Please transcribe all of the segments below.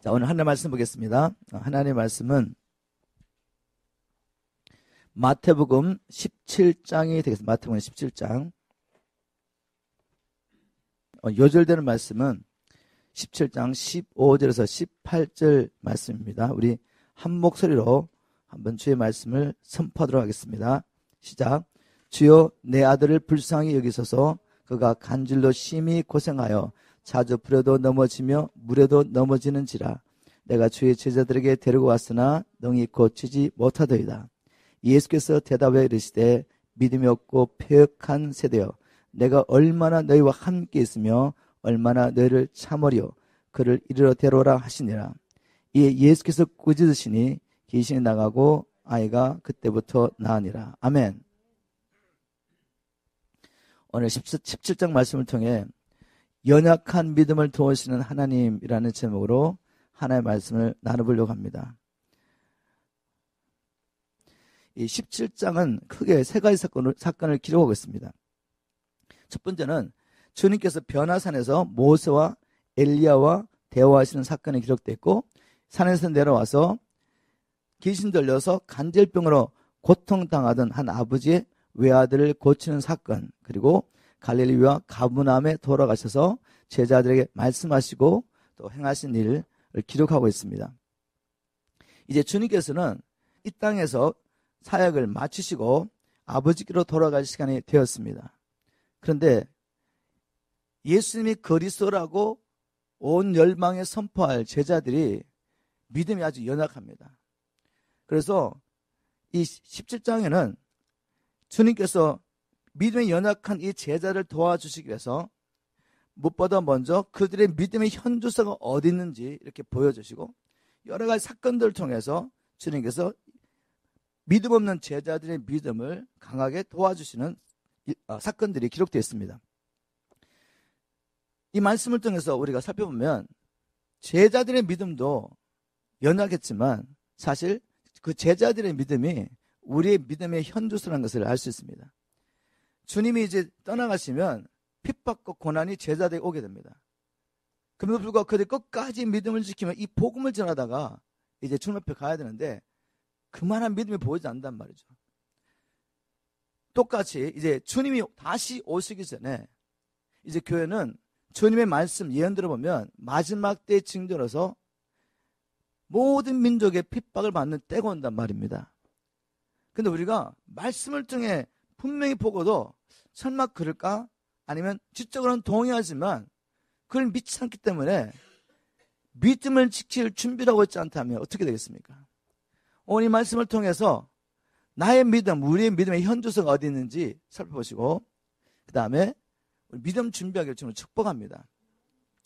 자, 오늘 하나님의 말씀 보겠습니다. 하나님의 말씀은 마태복음 17장이 되겠습니다. 마태복음 17장. 요절되는 말씀은 17장 15절에서 18절 말씀입니다. 우리 한 목소리로 한번 주의 말씀을 선포하도록 하겠습니다. 시작. 주여 내 아들을 불쌍히 여기소서. 그가 간질로 심히 고생하여 자주 불에도 넘어지며 물에도 넘어지는지라. 내가 주의 제자들에게 데리고 왔으나 능히 고치지 못하더이다. 예수께서 대답하여 이르시되 믿음이 없고 패역한 세대여, 내가 얼마나 너희와 함께 있으며 얼마나 너희를 참으리요. 그를 이리로 데려오라 하시니라. 이에 예수께서 꾸짖으시니 귀신이 나가고 아이가 그때부터 나으니라. 아멘. 오늘 17장 말씀을 통해 연약한 믿음을 도우시는 하나님이라는 제목으로 하나님의 말씀을 나눠보려고 합니다. 이 17장은 크게 세 가지 사건을 기록하고 있습니다. 첫 번째는 주님께서 변화산에서 모세와 엘리야와 대화하시는 사건이 기록되어 있고, 산에서 내려와서 귀신 들려서 간질병으로 고통당하던 한 아버지의 외아들을 고치는 사건, 그리고 갈릴리와 가브나움에 돌아가셔서 제자들에게 말씀하시고 또 행하신 일을 기록하고 있습니다. 이제 주님께서는 이 땅에서 사역을 마치시고 아버지께로 돌아갈 시간이 되었습니다. 그런데 예수님이 그리스도라고 온 열방에 선포할 제자들이 믿음이 아주 연약합니다. 그래서 이 17장에는 주님께서 믿음이 연약한 이 제자를 도와주시기 위해서 무엇보다 먼저 그들의 믿음의 현주소가 어디 있는지 이렇게 보여주시고, 여러 가지 사건들을 통해서 주님께서 믿음 없는 제자들의 믿음을 강하게 도와주시는 사건들이 기록되어 있습니다. 이 말씀을 통해서 우리가 살펴보면 제자들의 믿음도 연약했지만 사실 그 제자들의 믿음이 우리의 믿음의 현주소라는 것을 알 수 있습니다. 주님이 이제 떠나가시면 핍박과 고난이 제자들에게 오게 됩니다. 그럼에도 불구하고 그들이 끝까지 믿음을 지키며 이 복음을 전하다가 이제 주님 앞에 가야 되는데 그만한 믿음이 보이지 않는단 말이죠. 똑같이 이제 주님이 다시 오시기 전에 이제 교회는 주님의 말씀 예언들을 보면 마지막 때의 징조로서 모든 민족의 핍박을 받는 때가 온단 말입니다. 근데 우리가 말씀을 통해 분명히 보고도 설마 그럴까? 아니면 지적으로는 동의하지만 그걸 믿지 않기 때문에 믿음을 지킬 준비를 하고 있지 않다면 어떻게 되겠습니까? 오늘 이 말씀을 통해서 나의 믿음, 우리의 믿음의 현주소가 어디 있는지 살펴보시고, 그 다음에 믿음 준비하기를 주님을 축복합니다.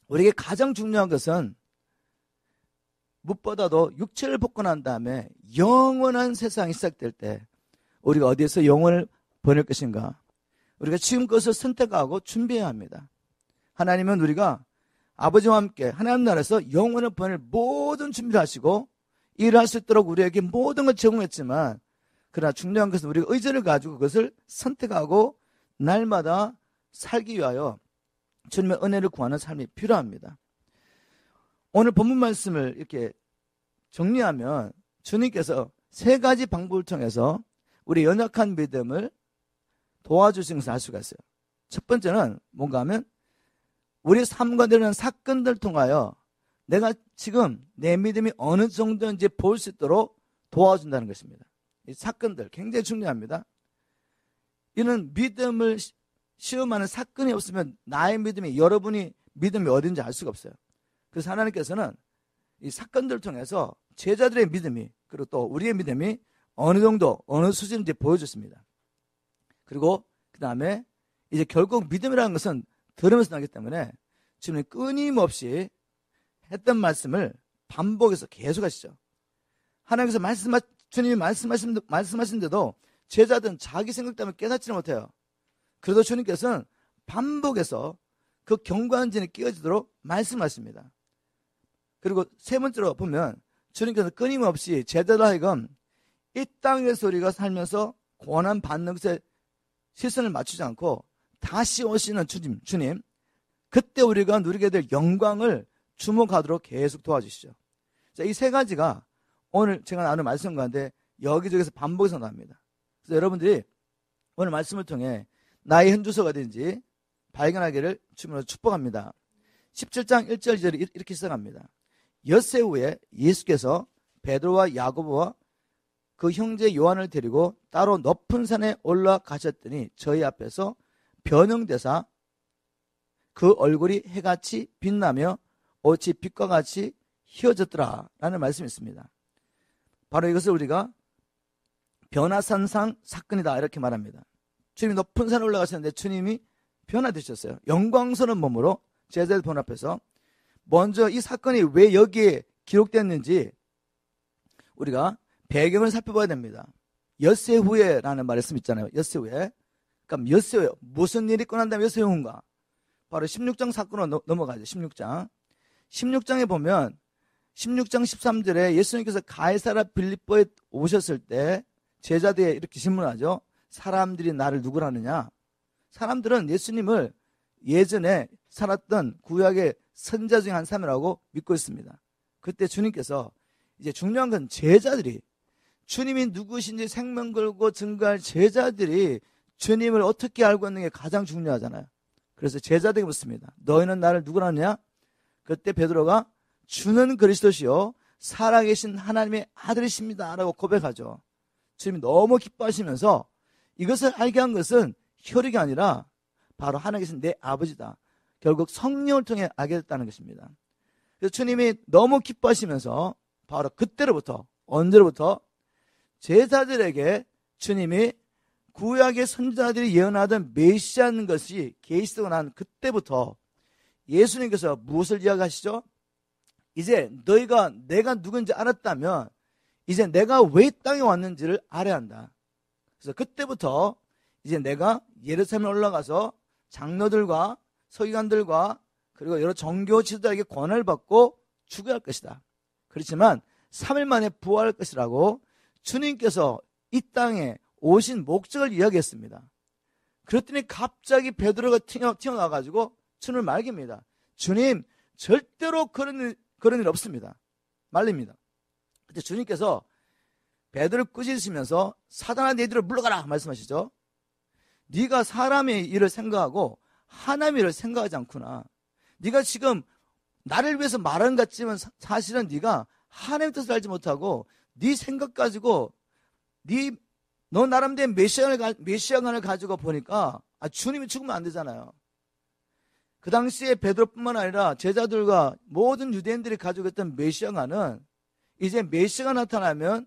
우리에게 가장 중요한 것은 무엇보다도 육체를 벗고 난 다음에 영원한 세상이 시작될 때 우리가 어디에서 영혼을 보낼 것인가, 우리가 지금 그것을 선택하고 준비해야 합니다. 하나님은 우리가 아버지와 함께 하나님 나라에서 영혼을 보낼 모든 준비를 하시고 일할 수 있도록 우리에게 모든 걸 제공했지만, 그러나 중요한 것은 우리가 의지를 가지고 그것을 선택하고 날마다 살기 위하여 주님의 은혜를 구하는 삶이 필요합니다. 오늘 본문 말씀을 이렇게 정리하면 주님께서 세 가지 방법을 통해서 우리 연약한 믿음을 도와주시는 것을 알 수가 있어요. 첫 번째는 뭔가 하면 우리 삶과 일어나는 사건들을 통하여 내가 지금 내 믿음이 어느 정도인지 볼 수 있도록 도와준다는 것입니다. 이 사건들 굉장히 중요합니다. 이는 믿음을 시험하는 사건이 없으면 나의 믿음이, 여러분이 믿음이 어딘지 알 수가 없어요. 그래서 하나님께서는 이 사건들을 통해서 제자들의 믿음이, 그리고 또 우리의 믿음이 어느 정도, 어느 수준인지 보여줬습니다. 그리고 그 다음에 이제 결국 믿음이라는 것은 들으면서 나기 때문에 주님이 끊임없이 했던 말씀을 반복해서 계속 하시죠. 하나님께서 주님이 말씀하신데도 제자들은 자기 생각 때문에 깨닫지는 못해요. 그래도 주님께서는 반복해서 그 경관진에 끼어지도록 말씀하십니다. 그리고 세 번째로 보면 주님께서 끊임없이 제자들 하여금 이 땅에서 우리가 살면서 고난 받는 것에 시선을 맞추지 않고 다시 오시는 주님, 그때 우리가 누리게 될 영광을 주목하도록 계속 도와주시죠. 자, 이 세 가지가 오늘 제가 나눈 말씀 가운데 여기저기서 반복해서 나옵니다. 그래서 여러분들이 오늘 말씀을 통해 나의 현주소가 되는지 발견하기를 주님으로 축복합니다. 17장 1절 2절이 이렇게 시작합니다. 엿새 후에 예수께서 베드로와 야고보와 그 형제 요한을 데리고 따로 높은 산에 올라가셨더니 저희 앞에서 변형되사 그 얼굴이 해같이 빛나며 옷이 빛과 같이 휘어졌더라 라는 말씀이 있습니다. 바로 이것을 우리가 변화산상 사건이다 이렇게 말합니다. 주님이 높은 산에 올라가셨는데 주님이 변화되셨어요. 영광스러운 몸으로 제자들 본 앞에서. 먼저 이 사건이 왜 여기에 기록됐는지 우리가 배경을 살펴봐야 됩니다. 엿새 후에라는 말씀 있잖아요. 엿새 후에. 그럼 엿새 후에 무슨 일이 있고 난 다음에 엿새 후인가? 바로 16장 사건으로 넘어가죠. 16장에 보면 16장 13절에 예수님께서 가이사랴 빌립보에 오셨을 때 제자들이 이렇게 질문하죠. 사람들이 나를 누구라느냐? 사람들은 예수님을 예전에 살았던 구약의 선자 중에 한 사람이라고 믿고 있습니다. 그때 주님께서 이제 중요한 건 제자들이 주님이 누구신지 생명 걸고 증거할 제자들이 주님을 어떻게 알고 있는 게 가장 중요하잖아요. 그래서 제자들에게 묻습니다. 너희는 나를 누구라느냐? 그때 베드로가 주는 그리스도시요 살아계신 하나님의 아들이십니다 라고 고백하죠. 주님이 너무 기뻐하시면서 이것을 알게 한 것은 혈육이 아니라 바로 하나님 계신 내 아버지다. 결국 성령을 통해 알게 됐다는 것입니다. 그래서 주님이 너무 기뻐하시면서 바로 그때로부터 언제로부터 제자들에게 주님이 구약의 선지자들이 예언하던 메시아는 것이 계시되고 난 그때부터 예수님께서 무엇을 이야기하시죠? 이제 너희가 내가 누군지 알았다면 이제 내가 왜 이 땅에 왔는지를 알아야 한다. 그래서 그때부터 이제 내가 예루살렘에 올라가서 장로들과 서기관들과 그리고 여러 종교 지도자에게 권한을 받고 죽어야 할 것이다. 그렇지만 3일 만에 부활할 것이라고 주님께서 이 땅에 오신 목적을 이야기했습니다. 그랬더니 갑자기 베드로가 튀어나와가지고 주님을 말깁니다. 주님 절대로 그런 일 없습니다. 말립니다. 그때 주님께서 베드로를 꾸짖으시면서 사단아 내 뒤로 물러가라 말씀하시죠. 네가 사람의 일을 생각하고 하나님의 일을 생각하지 않구나. 네가 지금 나를 위해서 말하는 것 같지만 사실은 네가 하나님의 뜻을 알지 못하고 네 생각 가지고 너 나름대로 메시아관을 가지고 보니까 주님이 죽으면 안 되잖아요. 그 당시에 베드로뿐만 아니라 제자들과 모든 유대인들이 가지고 있던 메시아관은 이제 메시아가 나타나면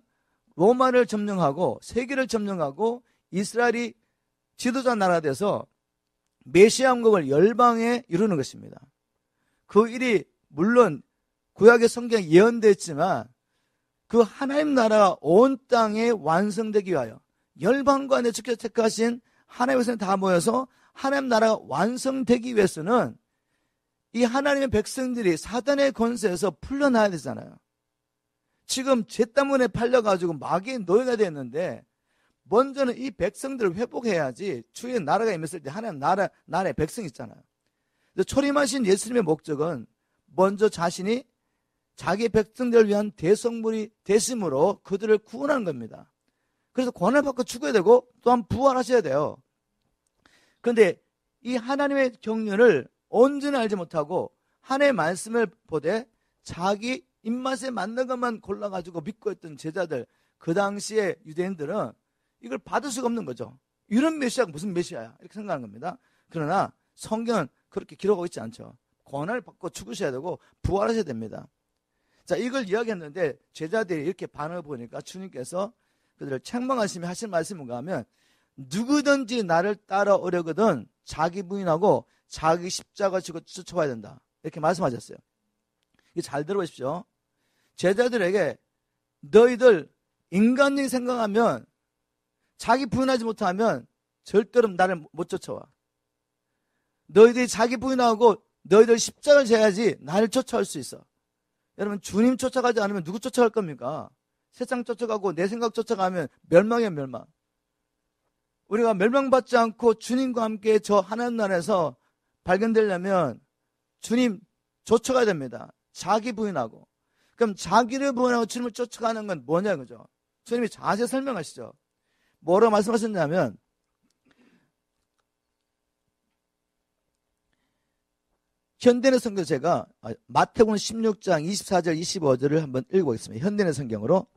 로마를 점령하고 세계를 점령하고 이스라엘이 지도자 나라가 돼서 메시아 왕국을 열방에 이루는 것입니다. 그 일이 물론 구약의 성경에 예언됐지만 그 하나님 나라가 온 땅에 완성되기 위하여 열방과 내주께서 택하신 하나님의 백성이 다 모여서 하나님 나라가 완성되기 위해서는 이 하나님의 백성들이 사단의 권세에서 풀려나야 되잖아요. 지금 죄 때문에 팔려가지고 마귀의 노예가 됐는데 먼저는 이 백성들을 회복해야지 주의 나라가 임했을 때 하나님 나라의 백성이 있잖아요. 초림하신 예수님의 목적은 먼저 자신이 자기 백성들을 위한 대성물이 되심으로 그들을 구원하는 겁니다. 그래서 권한을 받고 죽어야 되고 또한 부활하셔야 돼요. 그런데 이 하나님의 경륜을 온전히 알지 못하고 하나님의 말씀을 보되 자기 입맛에 맞는 것만 골라가지고 믿고 있던 제자들, 그 당시에 유대인들은 이걸 받을 수가 없는 거죠. 이런 메시아가 무슨 메시아야 이렇게 생각하는 겁니다. 그러나 성경은 그렇게 기록하고 있지 않죠. 권한을 받고 죽으셔야 되고 부활하셔야 됩니다. 자, 이걸 이야기했는데 제자들이 이렇게 반응을 보니까 주님께서 그들을 책망하시며 하신 말씀이 뭔가 하면 누구든지 나를 따라오려거든 자기 부인하고 자기 십자가 지고 쫓아와야 된다. 이렇게 말씀하셨어요. 이거 잘 들어보십시오. 제자들에게 너희들 인간적인 생각하면 자기 부인하지 못하면 절대로 나를 못 쫓아와. 너희들이 자기 부인하고 너희들 십자가를 져야지 나를 쫓아올 수 있어. 여러분 주님 쫓아가지 않으면 누구 쫓아갈 겁니까? 세상 쫓아가고 내 생각 쫓아가면 멸망이야 멸망. 우리가 멸망받지 않고 주님과 함께 저 하나님 나라에서 발견되려면 주님 쫓아가야 됩니다. 자기 부인하고. 그럼 자기를 부인하고 주님을 쫓아가는 건 뭐냐 그죠? 주님이 자세히 설명하시죠. 뭐라고 말씀하셨냐면 현대의 성경 제가 마태복음 16장 24절 25절을 한번 읽어보겠습니다. 현대의 성경으로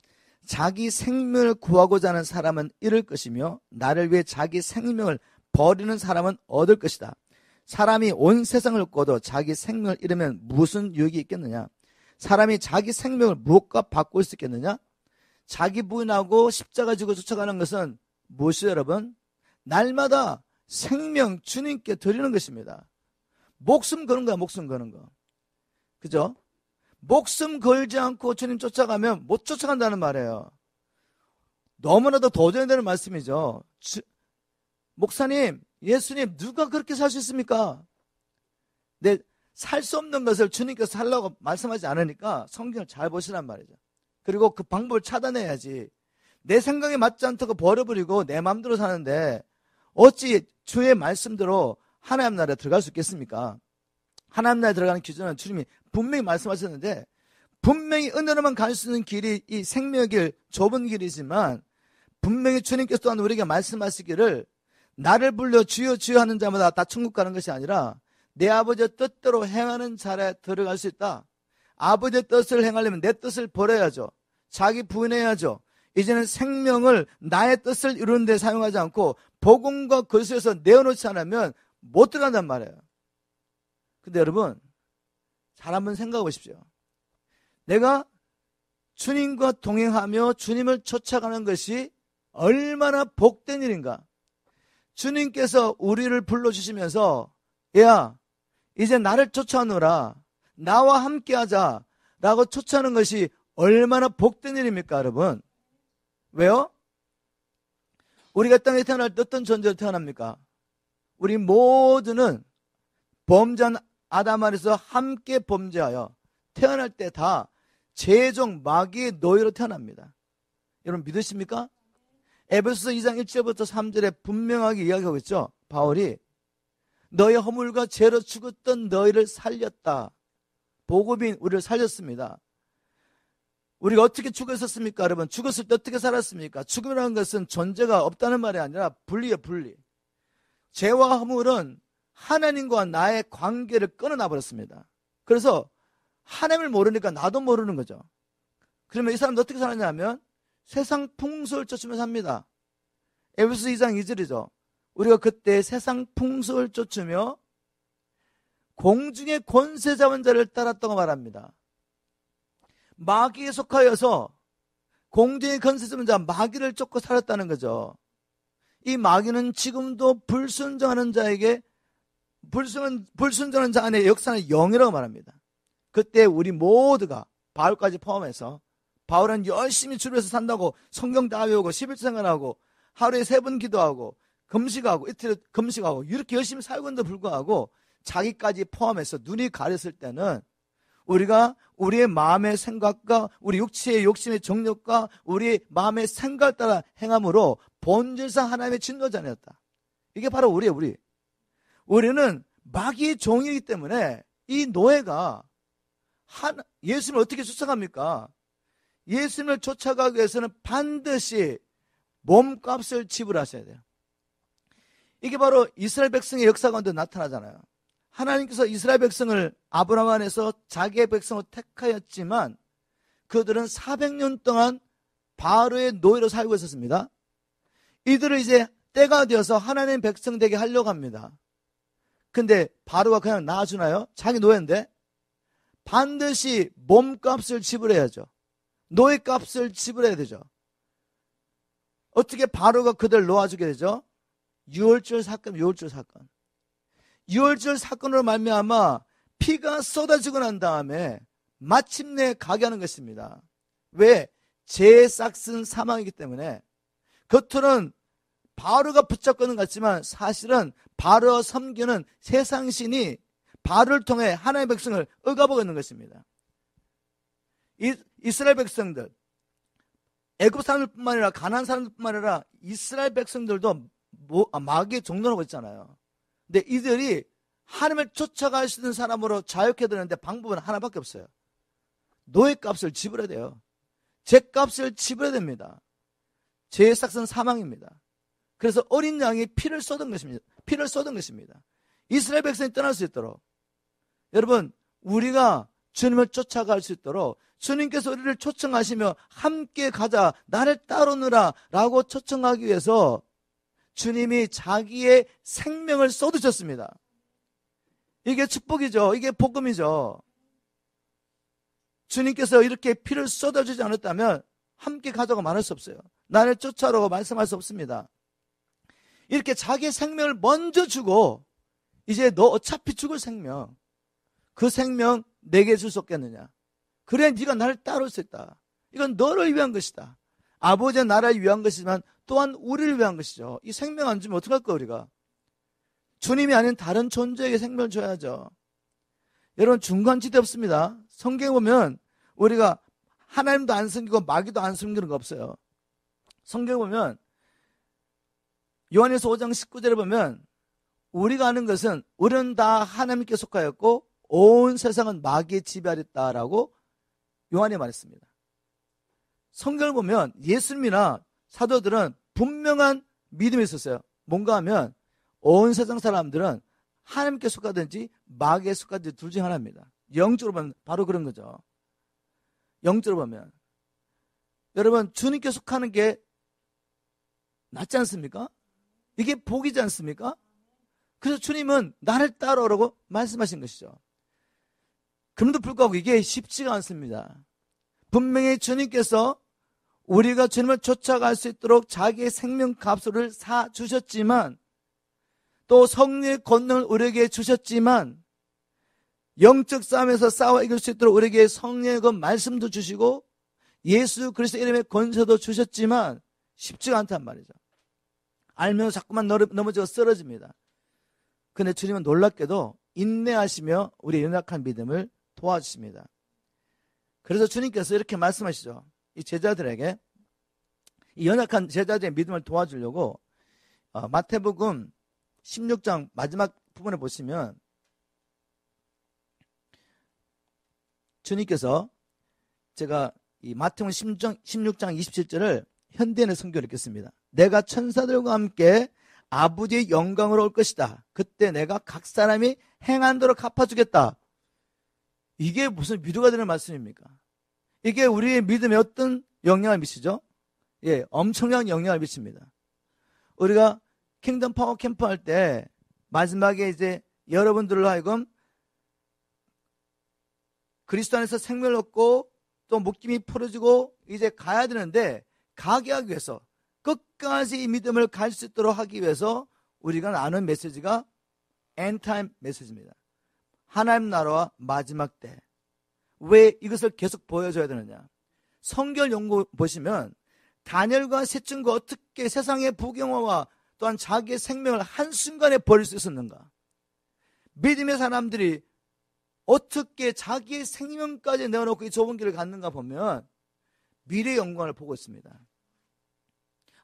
자기 생명을 구하고자 하는 사람은 잃을 것이며 나를 위해 자기 생명을 버리는 사람은 얻을 것이다. 사람이 온 세상을 얻고도 자기 생명을 잃으면 무슨 유익이 있겠느냐? 사람이 자기 생명을 무엇과 바꿀 수 있겠느냐? 자기 부인하고 십자가 지고 쫓아가는 것은 무엇이죠 여러분? 날마다 생명 주님께 드리는 것입니다. 목숨 거는 거야, 목숨 거는 거. 그죠? 목숨 걸지 않고 주님 쫓아가면 못 쫓아간다는 말이에요. 너무나도 도전이 되는 말씀이죠. 목사님, 예수님, 누가 그렇게 살 수 있습니까? 내 살 수 없는 것을 주님께서 살라고 말씀하지 않으니까 성경을 잘 보시란 말이죠. 그리고 그 방법을 차단해야지. 내 생각에 맞지 않다고 버려버리고 내 마음대로 사는데 어찌 주의 말씀대로 하나님 나라에 들어갈 수 있겠습니까? 하나님 나라에 들어가는 기준은 주님이 분명히 말씀하셨는데 분명히 은혜로만 갈 수 있는 길이 이 생명의 길, 좁은 길이지만 분명히 주님께서 또한 우리에게 말씀하시기를 나를 불러 주여 주여 하는 자마다 다 천국 가는 것이 아니라 내 아버지의 뜻대로 행하는 자에 들어갈 수 있다. 아버지의 뜻을 행하려면 내 뜻을 버려야죠. 자기 부인해야죠. 이제는 생명을 나의 뜻을 이루는 데 사용하지 않고 복음과 그리스도에서 내어놓지 않으면 못 들어간단 말이에요. 근데 여러분 잘 한번 생각해 보십시오. 내가 주님과 동행하며 주님을 쫓아가는 것이 얼마나 복된 일인가. 주님께서 우리를 불러주시면서 야 이제 나를 쫓아오너라, 나와 함께하자 라고 쫓아오는 것이 얼마나 복된 일입니까 여러분? 왜요? 우리가 땅에 태어날 때 어떤 존재로 태어납니까? 우리 모두는 범죄한 아담 안에서 함께 범죄하여 태어날 때 다 죄종 마귀의 노예로 태어납니다. 여러분 믿으십니까? 에베소서 2장 1절부터 3절에 분명하게 이야기하고 있죠. 바울이 너의 허물과 죄로 죽었던 너희를 살렸다. 복음인 우리를 살렸습니다. 우리가 어떻게 죽었었습니까 여러분? 죽었을 때 어떻게 살았습니까? 죽음이라는 것은 존재가 없다는 말이 아니라 분리예요, 분리. 죄와 허물은 하나님과 나의 관계를 끊어놔 버렸습니다. 그래서 하나님을 모르니까 나도 모르는 거죠. 그러면 이 사람도 어떻게 살았냐면 세상 풍속을 쫓으며 삽니다. 에베소서 2장 2절이죠. 우리가 그때 세상 풍속을 쫓으며 공중의 권세 잡은 자를 따랐다고 말합니다. 마귀에 속하여서 공중의 권세 잡은 자 마귀를 쫓고 살았다는 거죠. 이 마귀는 지금도 불순종하는 자에게 불순종하는 자 안에 역사는 영이라고 말합니다. 그때 우리 모두가 바울까지 포함해서 바울은 열심히 주변에서 산다고 성경 다 외우고 11조 생활하고 하루에 3번 기도하고 금식하고 이틀에 금식하고 이렇게 열심히 살고 있는데 불구하고 자기까지 포함해서 눈이 가렸을 때는 우리가 우리의 마음의 생각과 우리 육체의 욕심의 정욕과 우리 마음의 생각 따라 행함으로 본질상 하나님의 진노자 아니었다. 이게 바로 우리예요. 우리는 마귀의 종이기 때문에 이 노예가 예수님을 어떻게 쫓아갑니까? 예수님을 쫓아가기 위해서는 반드시 몸값을 지불하셔야 돼요. 이게 바로 이스라엘 백성의 역사 가운데 나타나잖아요. 하나님께서 이스라엘 백성을 아브라함 안에서 자기의 백성으로 택하였지만 그들은 400년 동안 바로의 노예로 살고 있었습니다. 이들을 이제 때가 되어서 하나님 백성 되게 하려고 합니다. 근데 바로가 그냥 놔주나요? 자기 노예인데 반드시 몸값을 지불해야죠. 노예값을 지불해야 되죠. 어떻게 바로가 그들을 놓아주게 되죠? 유월절 사건. 유월절 사건으로 말미암아 피가 쏟아지고 난 다음에 마침내 가게 하는 것입니다. 왜? 죄의 싹슨 사망이기 때문에. 겉으로는 바로가 붙잡고 있는 것 같지만 사실은 바로가 섬기는 세상신이 바로를 통해 하나님의 백성을 억압하고 있는 것입니다. 이스라엘 백성들, 애굽 사람들뿐만 아니라 가나안 사람들뿐만 아니라 이스라엘 백성들도 마귀의 종노하고 있잖아요. 근데 이들이 하나님을 쫓아갈 수 있는 사람으로 자유케 되는데 방법은 하나밖에 없어요. 노예값을 지불해야 돼요. 죄값을 지불해야 됩니다. 죄의 삭은 사망입니다. 그래서 어린 양이 피를 쏟은 것입니다. 이스라엘 백성이 떠날 수 있도록, 여러분, 우리가 주님을 쫓아갈 수 있도록 주님께서 우리를 초청하시며 함께 가자, 나를 따르느라 라고 초청하기 위해서 주님이 자기의 생명을 쏟으셨습니다. 이게 축복이죠. 이게 복음이죠. 주님께서 이렇게 피를 쏟아주지 않았다면 함께 가자고 말할 수 없어요. 나를 쫓아라고 말씀할 수 없습니다. 이렇게 자기의 생명을 먼저 주고, 이제 너 어차피 죽을 생명, 그 생명 내게 줄 수 없겠느냐. 그래 네가 나를 따를 수 있다. 이건 너를 위한 것이다. 아버지의 나라를 위한 것이지만 또한 우리를 위한 것이죠. 이 생명 안 주면 어떡할 거야 우리가. 주님이 아닌 다른 존재에게 생명을 줘야죠. 여러분, 중간지대 없습니다. 성경에 보면 우리가 하나님도 안 섬기고 마귀도 안 섬기는 거 없어요. 성경에 보면 요한일서 5장 19절에 보면 우리가 아는 것은 우리는 다 하나님께 속하였고 온 세상은 마귀의 지배하였다라고 요한이 말했습니다. 성경을 보면 예수님이나 사도들은 분명한 믿음이 있었어요. 뭔가 하면 온 세상 사람들은 하나님께 속하든지 마귀에 속하든지 둘 중 하나입니다. 영적으로 보면 바로 그런 거죠. 영적으로 보면 여러분, 주님께 속하는 게 낫지 않습니까? 이게 복이지 않습니까? 그래서 주님은 나를 따라오라고 말씀하신 것이죠. 그럼에도 불구하고 이게 쉽지가 않습니다. 분명히 주님께서 우리가 주님을 쫓아갈 수 있도록 자기의 생명값을 사주셨지만, 또 성령의 권능을 우리에게 주셨지만, 영적 싸움에서 싸워 이길 수 있도록 우리에게 성령의 그 말씀도 주시고 예수 그리스도 이름의 권세도 주셨지만 쉽지가 않단 말이죠. 알면서 자꾸만 넘어져 쓰러집니다. 그런데 주님은 놀랍게도 인내하시며 우리의 연약한 믿음을 도와주십니다. 그래서 주님께서 이렇게 말씀하시죠. 이 제자들에게, 이 연약한 제자들의 믿음을 도와주려고 마태복음 16장 마지막 부분에 보시면 주님께서, 제가 이 마태복음 16장 27절을 현대인의 성경을 읽겠습니다. 내가 천사들과 함께 아버지의 영광으로 올 것이다. 그때 내가 각 사람이 행한 대로 갚아주겠다. 이게 무슨 위로가 되는 말씀입니까? 이게 우리의 믿음에 어떤 영향을 미치죠? 예, 엄청난 영향을 미칩니다. 우리가 킹덤 파워 캠프 할 때 마지막에 이제 여러분들로 하여금 그리스도 안에서 생명을 얻고 또 목숨이 풀어지고 이제 가야 되는데, 가게 하기 위해서 끝까지 이 믿음을 갈 수 있도록 하기 위해서 우리가 나눈 메시지가 엔타임 메시지입니다. 하나님 나라와 마지막 때. 왜 이것을 계속 보여줘야 되느냐? 성경 연구 보시면 다니엘과 셋중과 어떻게 세상의 부경화와 또한 자기의 생명을 한순간에 버릴 수 있었는가? 믿음의 사람들이 어떻게 자기의 생명까지 내어놓고 이 좁은 길을 갔는가 보면 미래의 영광을 보고 있습니다.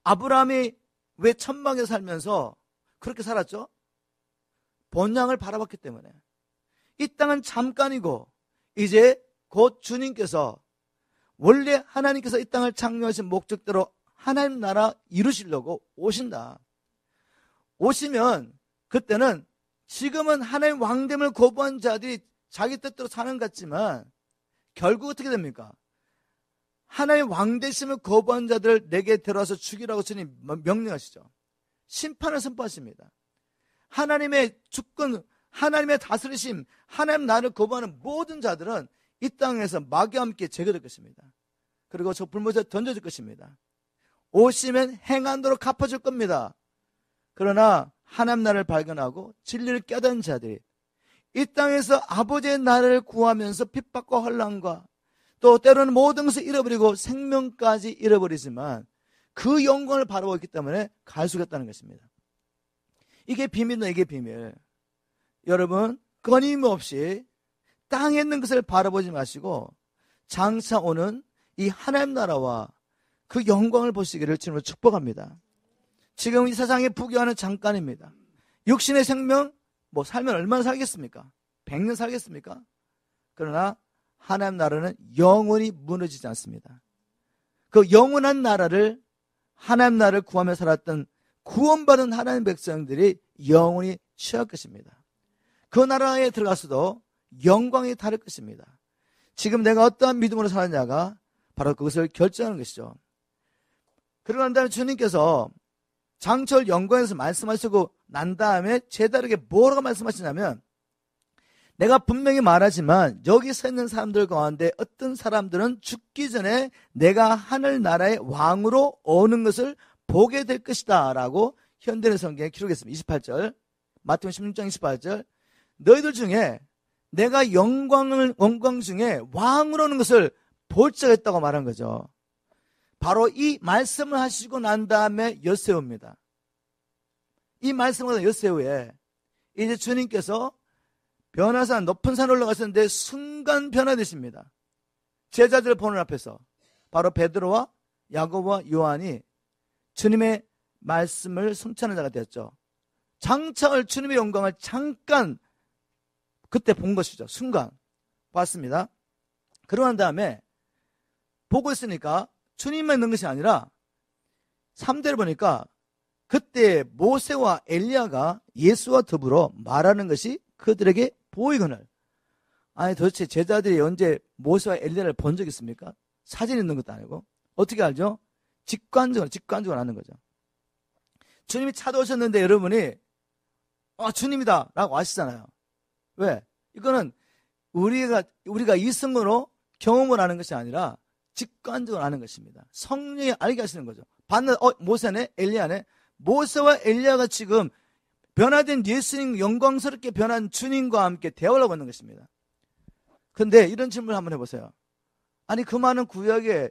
아브라함이 왜 천방에 살면서 그렇게 살았죠? 본향을 바라봤기 때문에. 이 땅은 잠깐이고 이제 곧 주님께서, 원래 하나님께서 이 땅을 창조하신 목적대로 하나님 나라 이루시려고 오신다. 오시면 그때는 지금은 하나님 왕됨을 거부한 자들이 자기 뜻대로 사는 것 같지만 결국 어떻게 됩니까? 하나님 왕되심을 거부한 자들을 내게 데려와서 죽이라고 주님 명령하시죠. 심판을 선포하십니다. 하나님의 주권, 하나님의 다스리심, 하나님 나라를 거부하는 모든 자들은 이 땅에서 마귀와 함께 제거될 것입니다. 그리고 저 불못에 던져질 것입니다. 오시면 행한대로 갚아줄 겁니다. 그러나 하나님 나라를 발견하고 진리를 깨닫는 자들이 이 땅에서 아버지의 나라를 구하면서 핍박과 혼란과 또 때로는 모든 것을 잃어버리고 생명까지 잃어버리지만 그 영광을 바라보고 있기 때문에 갈 수가 있다는 것입니다. 이게 비밀은 이게 비밀. 여러분, 끊임없이 땅에 있는 것을 바라보지 마시고 장차 오는 이 하나님 나라와 그 영광을 보시기를 주님으로 축복합니다. 지금 이 세상의 부귀하는 잠깐입니다. 육신의 생명, 살면 얼마나 살겠습니까? 100년 살겠습니까? 그러나 하나님 나라는 영원히 무너지지 않습니다. 그 영원한 나라를, 하나님 나라를 구하며 살았던 구원받은 하나님 백성들이 영원히 취할 것입니다. 그 나라에 들어가서도 영광이 다를 것입니다. 지금 내가 어떠한 믿음으로 사느냐가 바로 그것을 결정하는 것이죠. 그러고 난 다음에 주님께서 장철 영광에서 말씀하시고 난 다음에 제자들에게 뭐라고 말씀하시냐면, 내가 분명히 말하지만 여기 서 있는 사람들 가운데 어떤 사람들은 죽기 전에 내가 하늘나라의 왕으로 오는 것을 보게 될 것이다 라고 현대의 성경에 기록했습니다. 28절, 마태복음 16장 28절, 너희들 중에 내가 영광 중에 왕으로 오는 것을 볼 자가 있다고 말한 거죠. 바로 이 말씀을 하시고 난 다음에 엿새우입니다. 이 말씀을 엿새우에 이제 주님께서 변화산, 높은 산에 올라가셨는데 순간 변화되십니다. 제자들 보는 앞에서 바로 베드로와 야고보와 요한이 주님의 말씀을 성취하는 자가 되었죠. 장차올 주님의 영광을 잠깐 그때 본 것이죠. 순간 봤습니다. 그러고 난 다음에 보고 있으니까 주님만 있는 것이 아니라 3대를 보니까 그때 모세와 엘리야가 예수와 더불어 말하는 것이 그들에게 보이거늘. 아니 도대체 제자들이 언제 모세와 엘리야를 본 적이 있습니까? 사진 있는 것도 아니고. 어떻게 알죠? 직관적으로 아는 거죠. 주님이 찾아오셨는데 여러분이 주님이다 라고 아시잖아요. 왜? 이거는 우리가 이성으로 경험을 하는 것이 아니라 직관적으로 아는 것입니다. 성령이 알게 하시는 거죠. 봤는 모세네, 엘리야네. 모세와 엘리야가 지금 변화된 예수님, 영광스럽게 변한 주님과 함께 대화를 하고 있는 것입니다. 그런데 이런 질문을 한번 해보세요. 아니 그 많은 구약의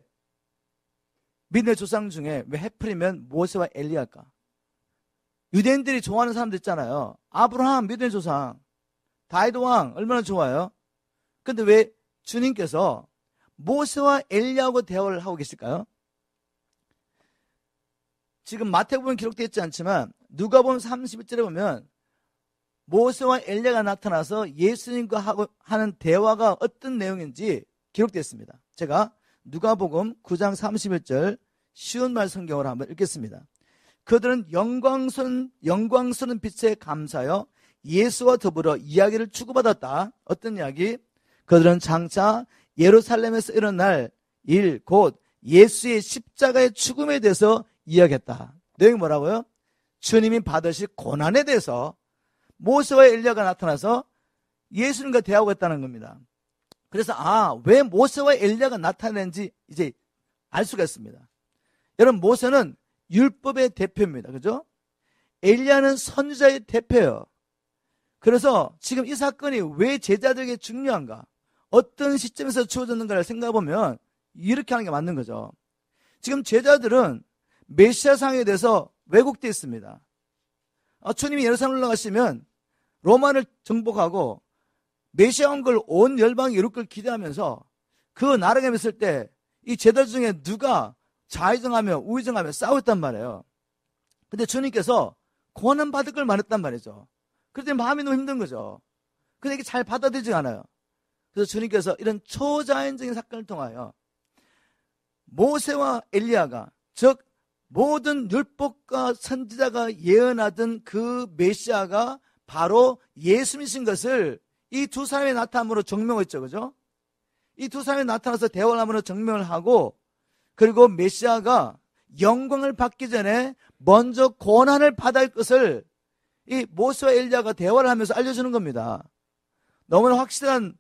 믿음의 조상 중에 왜 하필이면 모세와 엘리야일까? 유대인들이 좋아하는 사람들 있잖아요. 아브라함 믿음의 조상, 다윗 왕 얼마나 좋아요? 근데 왜 주님께서 모세와 엘리야하고 대화를 하고 계실까요? 지금 마태복음에 기록되어 있지 않지만 누가복음 31절에 보면 모세와 엘리야가 나타나서 예수님과 하는 대화가 어떤 내용인지 기록되어 있습니다. 제가 누가복음 9장 31절 쉬운 말 성경으로 한번 읽겠습니다. 그들은 영광스러운 빛에 감사하여 예수와 더불어 이야기를 주고받았다. 어떤 이야기? 그들은 장차 예루살렘에서 일어날 일, 곧 예수의 십자가의 죽음에 대해서 이야기했다. 내용이 뭐라고요? 주님이 받으실 고난에 대해서 모세와 엘리야가 나타나서 예수님과 대화하고 있다는 겁니다. 그래서 왜 모세와 엘리야가 나타났는지 이제 알 수가 있습니다. 여러분, 모세는 율법의 대표입니다. 그죠? 엘리야는 선지자의 대표예요. 그래서 지금 이 사건이 왜 제자들에게 중요한가? 어떤 시점에서 주어졌는가를 생각해보면 이렇게 하는 게 맞는 거죠. 지금 제자들은 메시아 상에 대해서 왜곡되어 있습니다. 주님이 예루살렘 올라가시면 로마를 정복하고 메시아 온 걸 온 열방이 이룰 걸 기대하면서 그 나라가 있을 때 이 제자 중에 누가 좌의정하며 우의정하며 싸웠단 말이에요. 근데 주님께서 고난 받을 걸 말했단 말이죠. 그때 마음이 너무 힘든 거죠. 근데 이게 잘 받아들이지 않아요. 그래서 주님께서 이런 초자연적인 사건을 통하여 모세와 엘리야가, 즉 모든 율법과 선지자가 예언하던 그 메시아가 바로 예수님이신 것을 이 두 사람이 나타남으로 증명했죠. 그죠? 이 두 사람이 나타나서 대화를 함으로 증명을 하고, 그리고 메시아가 영광을 받기 전에 먼저 고난을 받을 것을 이 모세와 엘리야가 대화를 하면서 알려주는 겁니다. 너무나 확실한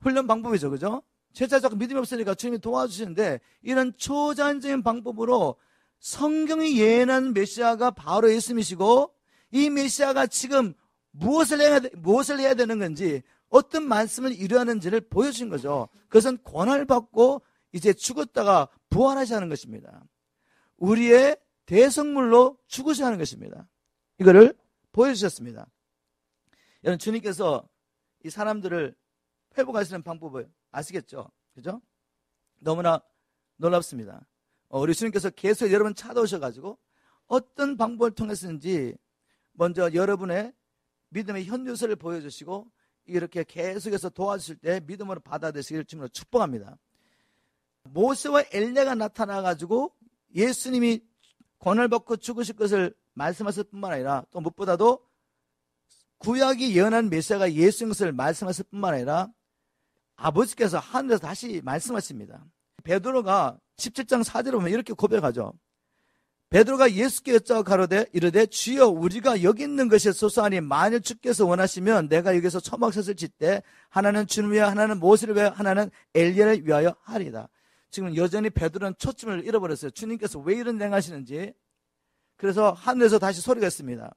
훈련 방법이죠. 그죠? 제자적 믿음이 없으니까 주님이 도와주시는데, 이런 초자연적인 방법으로 성경이 예언한 메시아가 바로 예수님이시고, 이 메시아가 지금 무엇을 해야 되는 건지, 어떤 말씀을 이루하는지를 보여주신 거죠. 그것은 고난을 받고 이제 죽었다가 부활하시는 것입니다. 우리의 대성물로 죽으셔야 하는 것입니다. 이거를 보여주셨습니다. 여러분, 주님께서 이 사람들을 회복하시는 방법을 아시겠죠? 그죠? 너무나 놀랍습니다. 우리 주님께서 계속 여러분 찾아오셔가지고 어떤 방법을 통해서인지 먼저 여러분의 믿음의 현주소를 보여주시고 이렇게 계속해서 도와주실 때 믿음으로 받아들이시기를 주님으로 축복합니다. 모세와 엘리야가 나타나가지고 예수님이 권을 받고 죽으실 것을 말씀하실 뿐만 아니라 또 무엇보다도 구약이 예언한 메시아가 예수인 것을 말씀하실 뿐만 아니라 아버지께서 하늘에서 다시 말씀하십니다. 베드로가 17장 4절에 보면 이렇게 고백하죠. 베드로가 예수께 여짜고 가로되 이르되 주여 우리가 여기 있는 것이 소소하니 만일 주께서 원하시면 내가 여기서 초막셋을 짓되 하나는 주님을 위하여 하나는 모세를 위하여 하나는 엘리야를 위하여 하리이다. 지금 여전히 베드로는 초점을 잃어버렸어요. 주님께서 왜 이런 행하시는지. 그래서 하늘에서 다시 소리가 있습니다.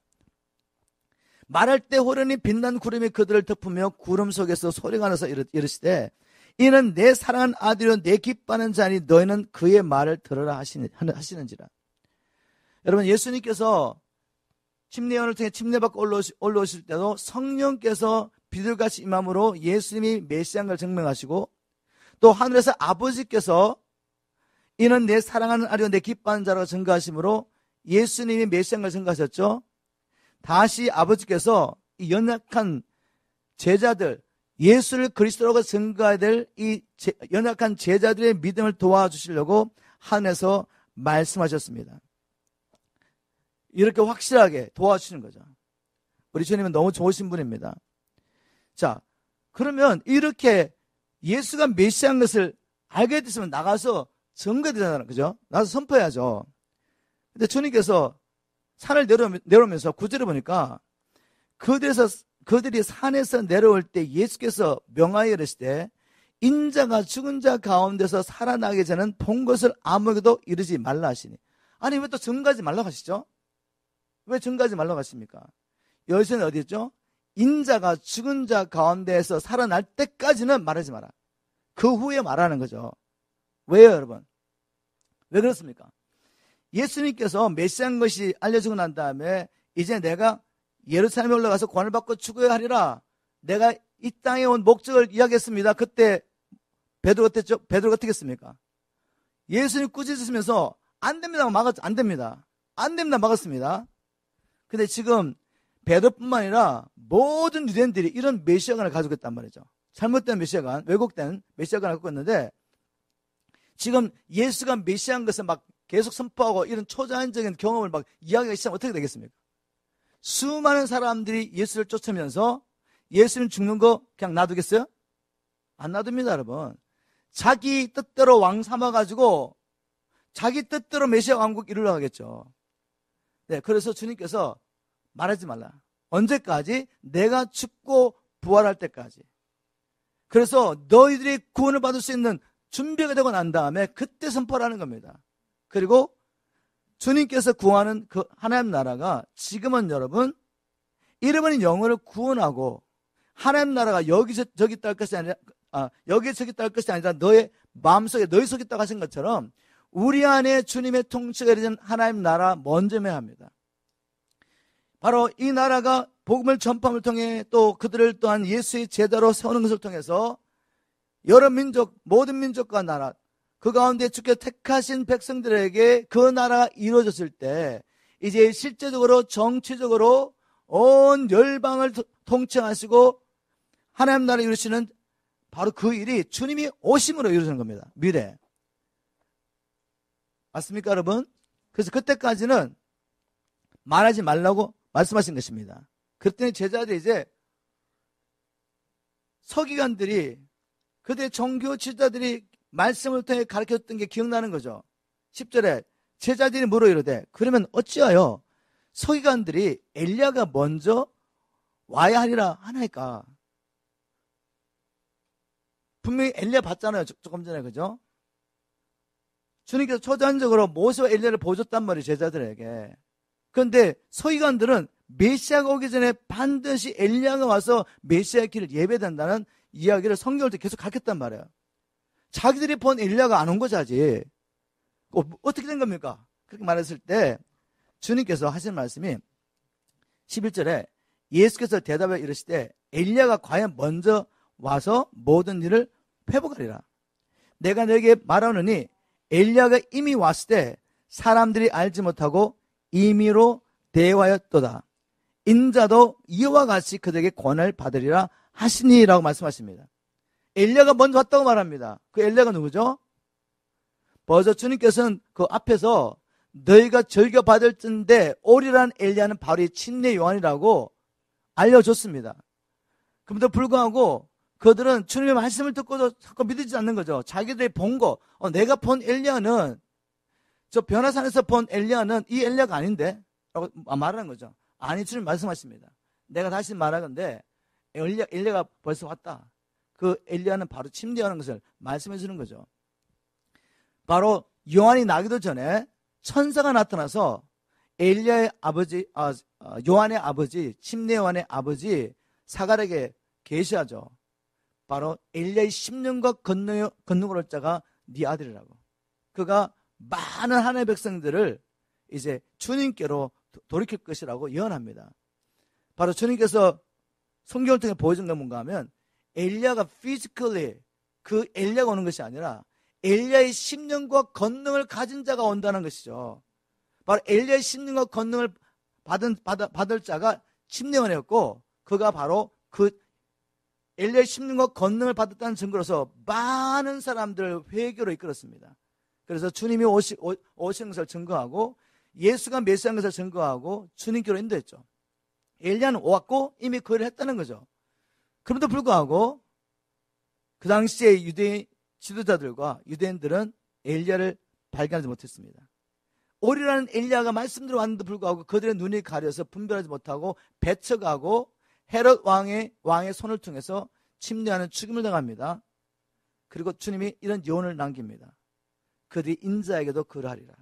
말할 때 호련히 빛난 구름이 그들을 덮으며 구름 속에서 소리가 나서 이르시되 이는 내 사랑하는 아들이요 내 기뻐하는 자니 너희는 그의 말을 들으라 하시는지라. 여러분, 예수님께서 침례원을 통해 침례받고 올라오실 때도 성령께서 비둘같이 임함으로 예수님이 메시아인 걸 증명하시고 또 하늘에서 아버지께서 이는 내 사랑하는 아들이요 내 기뻐하는 자라고 증거하심으로 예수님이 메시아인 걸 증거하셨죠. 다시 아버지께서 이 연약한 제자들, 예수를 그리스도라고 증거해야 될 이 연약한 제자들의 믿음을 도와주시려고 하늘에서 말씀하셨습니다. 이렇게 확실하게 도와주시는 거죠. 우리 주님은 너무 좋으신 분입니다. 자, 그러면 이렇게 예수가 메시아인 것을 알게 됐으면 나가서 증거해야 되잖아요. 그죠? 나가서 선포해야죠. 근데 주님께서 산을 내려오면서 9절에 보니까 그들이 산에서 내려올 때 예수께서 명하여 이르시되 인자가 죽은 자 가운데서 살아나기 전에는 본 것을 아무에게도 이르지 말라 하시니. 아니 왜 또 증거하지 말라고 하시죠? 왜 증거하지 말라고 하십니까? 여기서는 어디 있죠? 인자가 죽은 자 가운데에서 살아날 때까지는 말하지 마라. 그 후에 말하는 거죠. 왜요, 여러분? 왜 그렇습니까? 예수님께서 메시아인 것이 알려지고 난 다음에 이제 내가 예루살렘에 올라가서 권을 받고 죽어야 하리라. 내가 이 땅에 온 목적을 이야기했습니다. 그때 베드로가 어땠죠? 베드로가 어떻게 했습니까? 예수님 꾸짖으시면서 안 됩니다. 안 됩니다. 안 됩니다. 막았습니다. 근데 지금 베드로뿐만 아니라 모든 유대인들이 이런 메시아관을 가지고 있단 말이죠. 잘못된 메시아관, 왜곡된 메시아관을 갖고 있는데 지금 예수가 메시아인 것을 막 계속 선포하고 이런 초자연적인 경험을 막 이야기하기 시작하면 어떻게 되겠습니까? 수많은 사람들이 예수를 쫓으면서 예수님 죽는 거 그냥 놔두겠어요? 안 놔둡니다, 여러분. 자기 뜻대로 왕 삼아가지고 자기 뜻대로 메시아 왕국 이루려고 하겠죠. 네, 그래서 주님께서 말하지 말라. 언제까지? 내가 죽고 부활할 때까지. 그래서 너희들이 구원을 받을 수 있는 준비가 되고 난 다음에 그때 선포하는 겁니다. 그리고 주님께서 구하는 그 하나님 나라가 지금은 여러분 잃어버린 영혼을 구원하고 하나님 나라가 여기저기 있다 할 것이 아니라 여기저기 있다 할 것이 아니라 너의 마음속에 너희 속에 있다고 하신 것처럼 우리 안에 주님의 통치가 이루어진 하나님 나라 먼저 해야 합니다. 바로 이 나라가 복음을 전파함을 통해 또 그들을 또한 예수의 제자로 세우는 것을 통해서 여러 민족, 모든 민족과 나라 그 가운데 주께서 택하신 백성들에게 그 나라가 이루어졌을 때 이제 실제적으로 정치적으로 온 열방을 통치하시고 하나님 나라를 이루시는 바로 그 일이 주님이 오심으로 이루어지는 겁니다. 미래. 맞습니까, 여러분? 그래서 그때까지는 말하지 말라고 말씀하신 것입니다. 그랬더니 제자들이 이제 서기관들이 그들의 종교 지도자들이 말씀을 통해 가르쳤던 게 기억나는 거죠. 10절에 제자들이 물어 이르되 그러면 어찌하여 서기관들이 엘리야가 먼저 와야 하리라 하나이까. 분명히 엘리야 봤잖아요. 조금 전에. 그죠? 주님께서 초자연적으로 모세와 엘리야를 보여줬단 말이에요. 제자들에게. 그런데 서기관들은 메시아가 오기 전에 반드시 엘리야가 와서 메시아의 길을 예배된다는 이야기를 성경을 계속 가르쳤단 말이에요. 자기들이 본 엘리야가 안 온 거자지. 어떻게 된 겁니까? 그렇게 말했을 때 주님께서 하신 말씀이 11절에 예수께서 대답해 이르시되 엘리야가 과연 먼저 와서 모든 일을 회복하리라. 내가 너에게 말하노니 엘리야가 이미 왔을 때 사람들이 알지 못하고 임의로 대하였도다. 인자도 이와 같이 그들에게 권한을 받으리라 하시니라고 말씀하십니다. 엘리야가 먼저 왔다고 말합니다. 그 엘리야가 누구죠? 벌써 주님께서는 그 앞에서 너희가 즐겨받을 텐데 오리란 엘리야는 바로 이 침례 요한이라고 알려줬습니다. 그럼에도 불구하고 그들은 주님의 말씀을 듣고도 자꾸 믿지 않는 거죠. 자기들이 본 거, 내가 본 엘리야는, 저 변화산에서 본 엘리야는 이 엘리야가 아닌데? 라고 말하는 거죠. 아니, 주님 말씀하십니다. 내가 다시 말하건대 엘리야가 벌써 왔다. 그 엘리야는 바로 침례하는 것을 말씀해 주는 거죠. 바로 요한이 나기도 전에 천사가 나타나서 엘리야의 아버지, 요한의 아버지, 침례 요한의 아버지 사갈에게 계시하죠. 바로 엘리야의 10년과 건능을 할 자가 네 아들이라고. 그가 많은 하나님의 백성들을 이제 주님께로 돌이킬 것이라고 예언합니다. 바로 주님께서 성경을 통해 보여준 건 뭔가 하면 엘리야가 physically 그 엘리야가 오는 것이 아니라 엘리야의 10년과 권능을 가진 자가 온다는 것이죠. 바로 엘리야의 10년과 권능을 받을 자가 침례요한이었고 그가 바로 그 엘리야의 10년과 권능을 받았다는 증거로서 많은 사람들을 회개로 이끌었습니다. 그래서 주님이 오신 것을 증거하고 예수가 메시아인 것을 증거하고 주님께로 인도했죠. 엘리야는 왔고 이미 그 일을 했다는 거죠. 그럼에도 불구하고 그 당시에 유대인 지도자들과 유대인들은 엘리야를 발견하지 못했습니다. 오리라는 엘리야가 말씀대로 왔는데도 불구하고 그들의 눈이 가려서 분별하지 못하고 배척하고 헤롯 왕의 손을 통해서 침례하는 죽임을 당합니다. 그리고 주님이 이런 예언을 남깁니다. 그들이 인자에게도 그러하리라.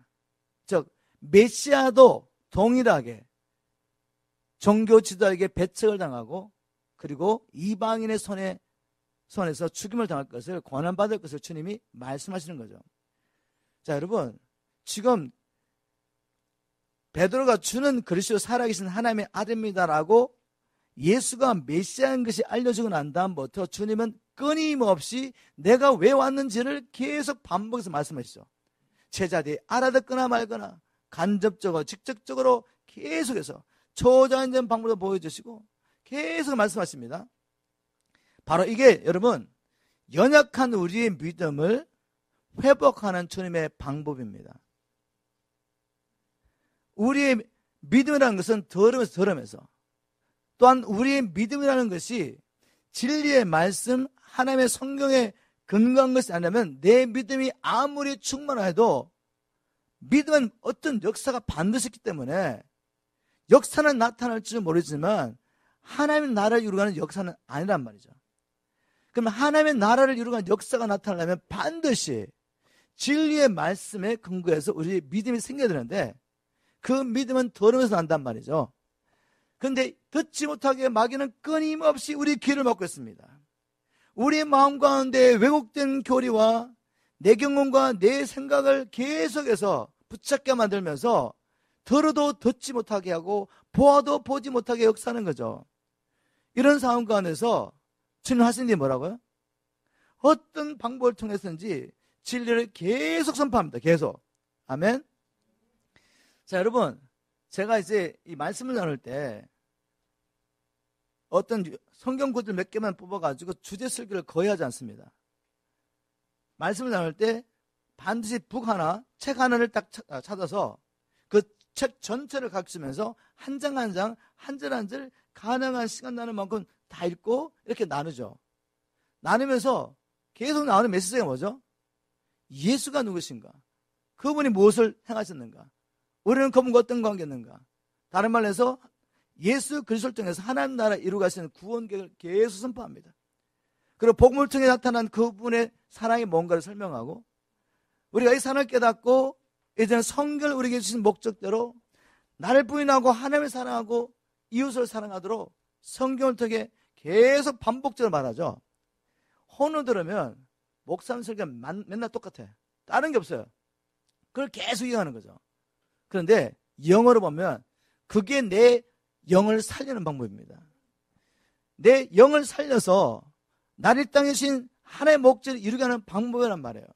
즉 메시아도 동일하게 종교 지도자에게 배척을 당하고 그리고 이방인의 손에서 죽임을 당할 것을 권한받을 것을 주님이 말씀하시는 거죠. 자, 여러분, 지금 베드로가 주는 그리스도 살아계신 하나님의 아들입니다라고 예수가 메시아인 것이 알려지고 난 다음부터 주님은 끊임없이 내가 왜 왔는지를 계속 반복해서 말씀하시죠. 제자들이 알아듣거나 말거나 간접적으로 직접적으로 계속해서 초자연적인 방법으로 보여주시고 계속 말씀하십니다. 바로 이게 여러분 연약한 우리의 믿음을 회복하는 주님의 방법입니다. 우리의 믿음이라는 것은 더러면서 또한 우리의 믿음이라는 것이 진리의 말씀 하나님의 성경에 근거한 것이 아니라면 내 믿음이 아무리 충만해도 믿음은 어떤 역사가 반드시 있기 때문에 역사는 나타날지 모르지만 하나님의 나라를 이루어가는 역사는 아니란 말이죠. 그럼 하나님의 나라를 이루어가는 역사가 나타나려면 반드시 진리의 말씀에 근거해서 우리의 믿음이 생겨야 되는데 그 믿음은 더러면서 난단 말이죠. 그런데 듣지 못하게 마귀는 끊임없이 우리 귀를 막고 있습니다. 우리의 마음 가운데 왜곡된 교리와 내 경험과 내 생각을 계속해서 붙잡게 만들면서 들어도 듣지 못하게 하고 보아도 보지 못하게 역사하는 거죠. 이런 상황 가운데서 주님 하신 일이 뭐라고요? 어떤 방법을 통해서든지 진리를 계속 선포합니다. 계속. 아멘. 자, 여러분, 제가 이제 이 말씀을 나눌 때 어떤 성경 구절 몇 개만 뽑아가지고 주제 설교를 거의 하지 않습니다. 말씀을 나눌 때 반드시 북 하나, 책 하나를 딱 찾아서 그 책 전체를 가르치면서 한 장 한 장, 한 절 한 절 가능한 시간 나는 만큼 다 읽고 이렇게 나누죠. 나누면서 계속 나오는 메시지가 뭐죠? 예수가 누구신가? 그분이 무엇을 행하셨는가? 우리는 그분과 어떤 관계였는가? 다른 말로 해서 예수 그리스도를 통해서 하나님 나라 이루어가시는 구원 계획을 계속 선포합니다. 그리고 복음을 통해 나타난 그분의 사랑이 뭔가를 설명하고 우리가 이 사랑을 깨닫고 이제는 성경을 우리에게 주신 목적대로 나를 부인하고 하나님을 사랑하고 이웃을 사랑하도록 성경을 통해 계속 반복적으로 말하죠. 혼을 들으면 목사님 설교가 맨날 똑같아. 다른 게 없어요. 그걸 계속 이어가는 거죠. 그런데 영어로 보면 그게 내 영을 살리는 방법입니다. 내 영을 살려서 나를 땅에 신 하나의 목적을 이루게 하는 방법이란 말이에요.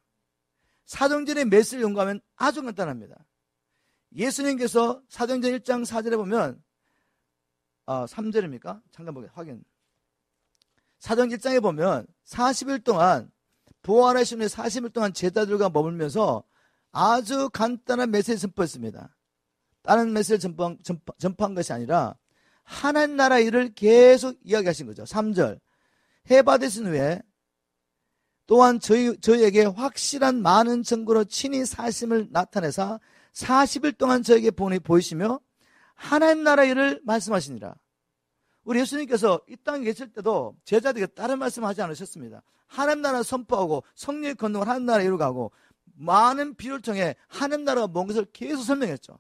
사도행전의 메시지를 연구하면 아주 간단합니다. 예수님께서 사도행전 1장 4절에 보면 3절입니까? 잠깐 보게 확인. 사도행전 1장에 보면 40일 동안 부활하신 후에 40일 동안 제자들과 머물면서 아주 간단한 메시지 선포했습니다. 다른 메시지를 전파한 것이 아니라 하나님 나라 일을 계속 이야기하신 거죠. 3절 해받으신 후에 또한 저희에게 확실한 많은 증거로 친히 사심을 나타내사 40일 동안 저에게 보이시며 하나님 나라 일을 말씀하시니라. 우리 예수님께서 이 땅에 계실 때도 제자들에게 다른 말씀을 하지 않으셨습니다. 하나님 나라 선포하고 성령의 권능을 하나님 나라 이루가고 많은 비유를 통해 하나님 나라가 뭔 것을 계속 설명했죠.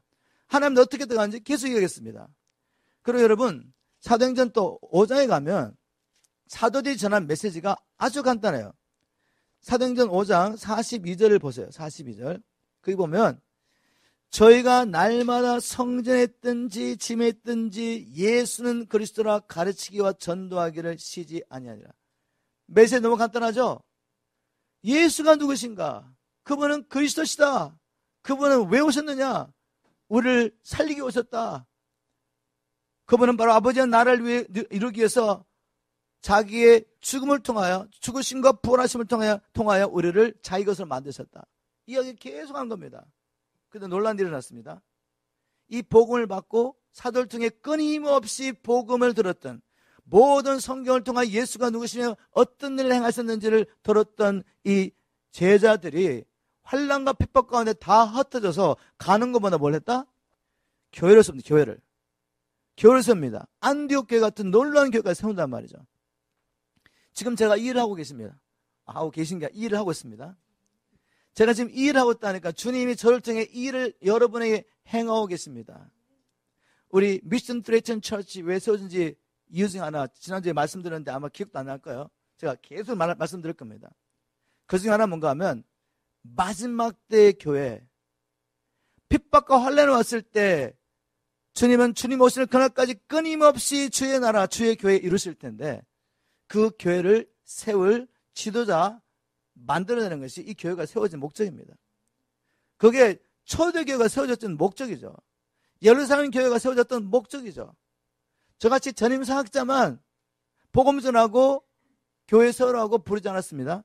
하나님은 어떻게 들어가는지 계속 이야기했습니다. 그리고 여러분 사도행전 또 5장에 가면 사도들이 전한 메시지가 아주 간단해요. 사도행전 5장 42절을 보세요. 42절. 거기 보면 저희가 날마다 성전에 있든지 집에 있든지 예수는 그리스도라 가르치기와 전도하기를 쉬지 아니하니라. 메시지 너무 간단하죠? 예수가 누구신가? 그분은 그리스도시다. 그분은 왜 오셨느냐? 우리를 살리기 오셨다. 그분은 바로 아버지의 나라를 이루기 위해서 자기의 죽음을 통하여 죽으심과 부활하심을 통하여 우리를 자기 것으로 만드셨다. 이 이야기 계속 한 겁니다. 그런데 논란이 일어났습니다. 이 복음을 받고 사도를 통해 끊임없이 복음을 들었던 모든 성경을 통해 예수가 누구시며 어떤 일을 행하셨는지를 들었던 이 제자들이 환난과 핍박 가운데 다 흩어져서 가는 것보다 뭘 했다? 교회를 섭니다. 교회를 섭니다. 안디옥 교회 같은 놀라운 교회가 세운단 말이죠. 지금 제가 이 일을 하고 계십니다. 하고 계신 게 이 일을 하고 있습니다. 제가 지금 이 일을 하고 있다니까 주님이 저를 통해 이 일을 여러분에게 행하고 계십니다. 우리 미션 트레이션 처치 왜 세워진지 이유 중에 하나 지난주에 말씀드렸는데 아마 기억도 안 날 거예요. 제가 계속 말씀드릴 겁니다. 그 중에 하나 뭔가 하면 마지막 때의 교회 핍박과 환난이 왔을 때 주님은 주님 오시는 그날까지 끊임없이 주의 나라 주의 교회 이루실 텐데 그 교회를 세울 지도자 만들어내는 것이 이 교회가 세워진 목적입니다. 그게 초대교회가 세워졌던 목적이죠. 예루살렘 교회가 세워졌던 목적이죠. 저같이 전임사학자만 복음 전하고 교회 세우라고 부르지 않았습니다.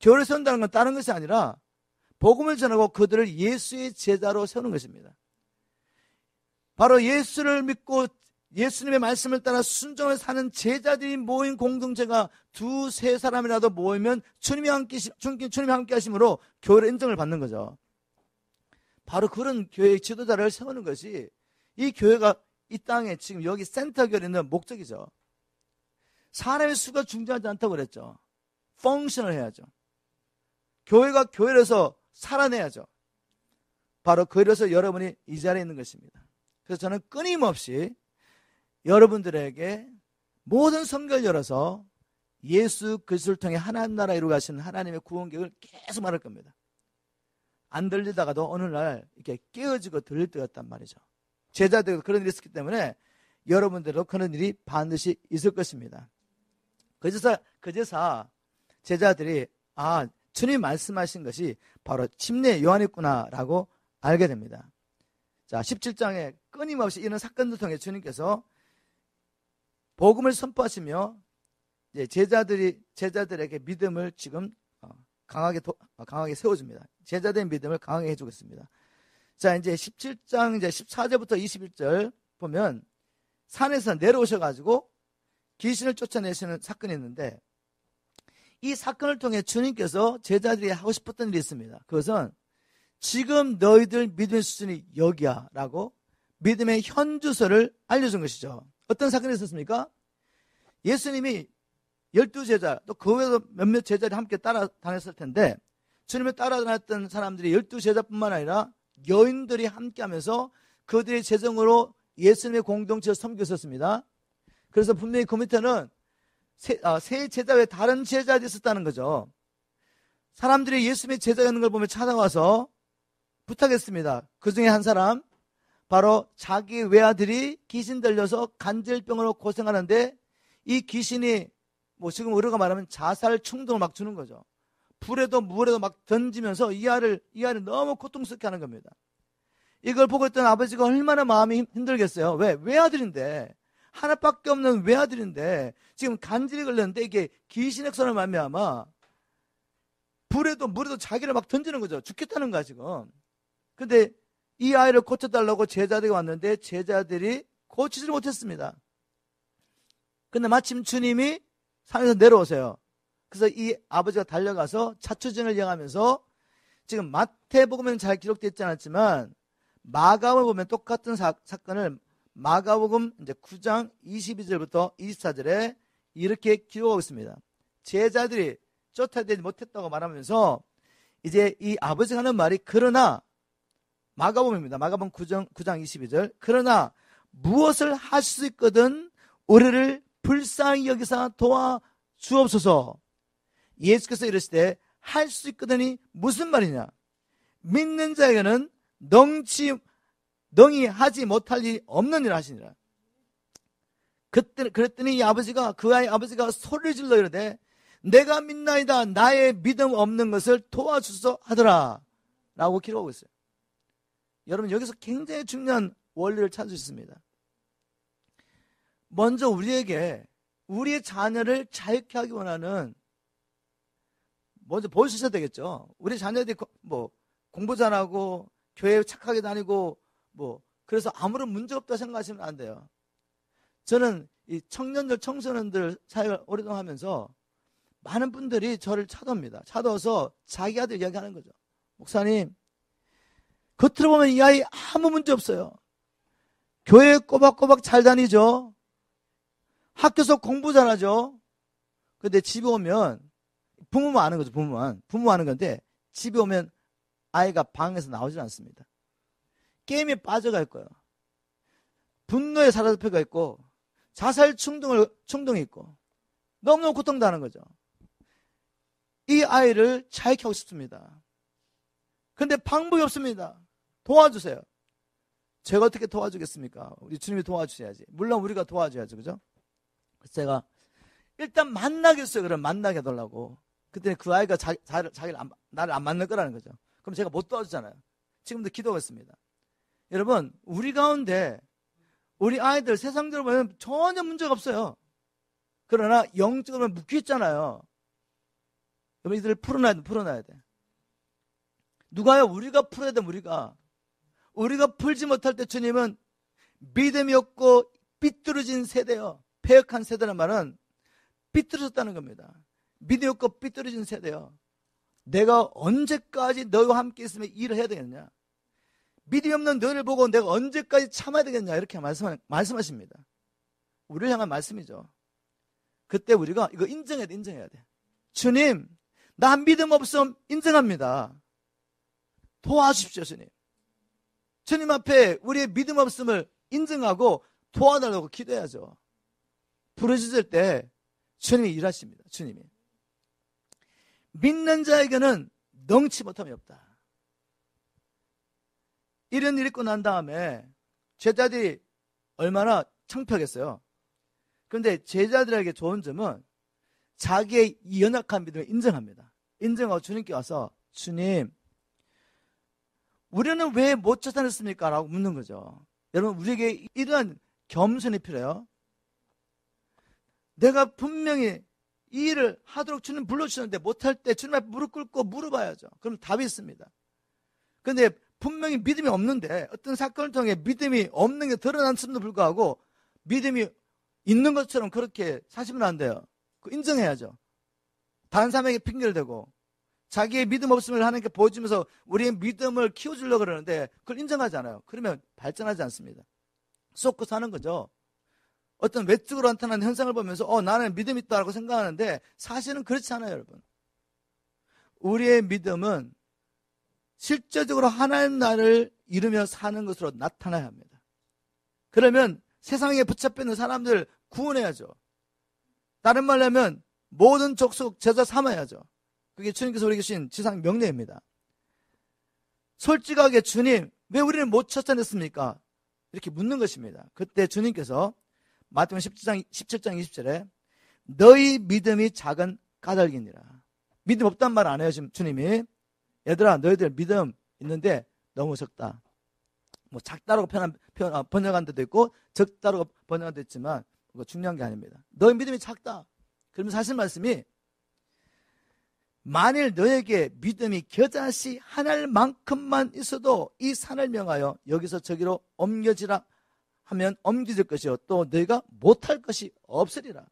교회를 세운다는 건 다른 것이 아니라 복음을 전하고 그들을 예수의 제자로 세우는 것입니다. 바로 예수를 믿고 예수님의 말씀을 따라 순종을 사는 제자들이 모인 공동체가 두세 사람이라도 모이면 주님이 함께 하심으로 교회를 인정을 받는 거죠. 바로 그런 교회의 지도자를 세우는 것이 이 교회가 이 땅에 지금 여기 센터교회에 있는 목적이죠. 사람의 수가 중요하지 않다고 그랬죠. 펑션을 해야죠. 교회가 교회로서 살아내야죠. 바로 그래서 여러분이 이 자리에 있는 것입니다. 그래서 저는 끊임없이 여러분들에게 모든 성경을 열어서 예수 그리스도를 통해 하나님 나라 이루가시는 하나님의 구원 계획을 계속 말할 겁니다. 안 들리다가도 어느 날 이렇게 깨어지고 들릴 때였단 말이죠. 제자들도 그런 일이 있었기 때문에 여러분들도 그런 일이 반드시 있을 것입니다. 그제서 제자들이 주님 말씀하신 것이 바로 침례 요한이구나라고 알게 됩니다. 자, 17장에 끊임없이 이런 사건을 통해 주님께서 복음을 선포하시며 이제 제자들에게 믿음을 지금 강하게 세워줍니다. 제자들의 믿음을 강하게 해주고 있습니다. 자, 이제 17장 이제 14절부터 21절 보면 산에서 내려오셔가지고 귀신을 쫓아내시는 사건이 있는데 이 사건을 통해 주님께서 제자들이 하고 싶었던 일이 있습니다. 그것은 지금 너희들 믿음의 수준이 여기야 라고 믿음의 현주소를 알려준 것이죠. 어떤 사건이 있었습니까? 예수님이 12제자 또 그 외에도 몇몇 제자들이 함께 따라다녔을 텐데 주님을 따라다녔던 사람들이 12제자뿐만 아니라 여인들이 함께하면서 그들의 재정으로 예수님의 공동체를 섬기고 있었습니다. 그래서 분명히 그 밑에는 세 제자 외에 다른 제자들이 있었다는 거죠. 사람들이 예수님의 제자였는 걸 보면 찾아와서 부탁했습니다. 그 중에 한 사람 바로 자기 외아들이 귀신 들려서 간질병으로 고생하는데 이 귀신이 지금 우리가 말하면 자살 충동을 막 주는 거죠. 불에도 물에도 막 던지면서 이 아이를 너무 고통스럽게 하는 겁니다. 이걸 보고 있던 아버지가 얼마나 마음이 힘들겠어요. 왜? 외아들인데 하나밖에 없는 외아들인데 지금 간질이 걸렸는데 이게 귀신의 손을 말미암아 불에도 물에도 자기를 막 던지는 거죠. 죽겠다는 거야 지금. 근데 이 아이를 고쳐달라고 제자들이 왔는데 제자들이 고치지를 못했습니다. 근데 마침 주님이 산에서 내려오세요. 그래서 이 아버지가 달려가서 자초진을 이행하면서 지금 마태복음에는 잘 기록되어 있지 않았지만 마가복음을 보면 똑같은 사건을 마가복음 이제 9장 22절부터 24절에 이렇게 기록하고 있습니다. 제자들이 쫓아내지 못했다고 말하면서 이제 이 아버지가 하는 말이 그러나 마가복음입니다. 마가복음 9장 22절 그러나 무엇을 하실 수 있거든 우리를 불쌍히 여기사 도와주옵소서. 예수께서 이르시되 할 수 있거든이 무슨 말이냐 믿는 자에게는 능히 하지 못할 일이 없는 일을 하시니라. 그랬더니 이 아버지가 그 아이 아버지가 소리를 질러 이르되 내가 믿나이다 나의 믿음 없는 것을 도와주소서 하더라 라고 기록하고 있어요. 여러분 여기서 굉장히 중요한 원리를 찾을 수 있습니다. 먼저 우리에게 우리의 자녀를 자유케 하기 원하는 먼저 보여주셔야 되겠죠. 우리 자녀들이 뭐 공부 잘하고 교회 착하게 다니고 뭐 그래서 아무런 문제 없다 생각하시면 안 돼요. 저는 이 청년들 청소년들 사역을 오랫동안 하면서 많은 분들이 저를 찾아옵니다. 찾아와서 자기 아들 이야기하는 거죠. 목사님 겉으로 보면 이 아이 아무 문제 없어요. 교회 꼬박꼬박 잘 다니죠. 학교에서 공부 잘하죠. 근데 집에 오면 부모만 아는 거죠. 부모 아는 건데 집에 오면 아이가 방에서 나오질 않습니다. 게임에 빠져갈 거예요. 분노에 사로잡혀가 있고 자살 충동이 있고 너무너무 고통당하는 거죠. 이 아이를 자유케 하고 싶습니다. 근데 방법이 없습니다. 도와주세요. 제가 어떻게 도와주겠습니까? 우리 주님이 도와주셔야지. 물론 우리가 도와줘야죠. 그죠? 그래서 제가 일단 만나겠어요. 그럼 만나게 해달라고. 그때 그 아이가 나를 안 만날 거라는 거죠. 그럼 제가 못 도와주잖아요. 지금도 기도하겠습니다. 여러분 우리 가운데 우리 아이들 세상적으로 보면 전혀 문제가 없어요. 그러나 영적으로 묶여 있잖아요. 여러분 이들을 풀어놔야 돼. 누가요? 우리가 풀어야 돼. 우리가 풀지 못할 때 주님은 믿음이 없고 삐뚤어진 세대요. 패역한 세대란 말은 삐뚤어졌다는 겁니다. 믿음이 없고 삐뚤어진 세대요. 내가 언제까지 너와 함께 있으면 일을 해야 되겠냐? 믿음이 없는 너를 보고 내가 언제까지 참아야 되겠냐? 이렇게 말씀하십니다. 우리를 향한 말씀이죠. 그때 우리가 이거 인정해야 돼. 주님, 나 믿음 없음 인정합니다. 도와주십시오, 주님. 주님 앞에 우리의 믿음 없음을 인정하고 도와달라고 기도해야죠. 부르짖을 때 주님이 일하십니다. 주님이. 믿는 자에게는 능치 못함이 없다. 이런 일이 있고 난 다음에 제자들이 얼마나 창피하겠어요. 그런데 제자들에게 좋은 점은 자기의 연약한 믿음을 인정합니다. 인정하고 주님께 와서 주님 우리는 왜 못 쫓아냈습니까? 라고 묻는 거죠. 여러분 우리에게 이러한 겸손이 필요해요. 내가 분명히 이 일을 하도록 주님 불러주셨는데 못할 때 주님 앞에 무릎 꿇고 물어봐야죠. 그럼 답이 있습니다. 그런데 분명히 믿음이 없는데 어떤 사건을 통해 믿음이 없는 게 드러났음에도 불구하고 믿음이 있는 것처럼 그렇게 사시면 안 돼요. 인정해야죠. 다른 사람에게 핑계를 대고 자기의 믿음 없음을 하나님께 보여주면서 우리의 믿음을 키워주려고 그러는데 그걸 인정하지 않아요. 그러면 발전하지 않습니다. 쏟고 사는 거죠. 어떤 외적으로 나타나는 현상을 보면서 나는 믿음이 있다고 생각하는데 사실은 그렇지 않아요. 여러분. 우리의 믿음은 실제적으로 하나님 나라를 이루며 사는 것으로 나타나야 합니다. 그러면 세상에 붙잡혀 있는 사람들 구원해야죠. 다른 말로 하면 모든 족속 제자 삼아야죠. 그게 주님께서 우리에게 주신 지상 명령입니다. 솔직하게 주님 왜 우리를 못 찾아냈습니까? 이렇게 묻는 것입니다. 그때 주님께서 마태복음 17장 20절에 너희 믿음이 작은 까닭이니라. 믿음 없단 말 안 해요. 지금 주님이. 얘들아 너희들 믿음 있는데 너무 적다. 뭐 작다라고 번역한 데도 있고 적다라고 번역한 데도 있지만 그거 중요한 게 아닙니다. 너의 믿음이 작다. 그러면 사실 말씀이 만일 너에게 믿음이 겨자씨 한 알만큼만 있어도 이 산을 명하여 여기서 저기로 옮겨지라 하면 옮겨질 것이요 또 너희가 못할 것이 없으리라.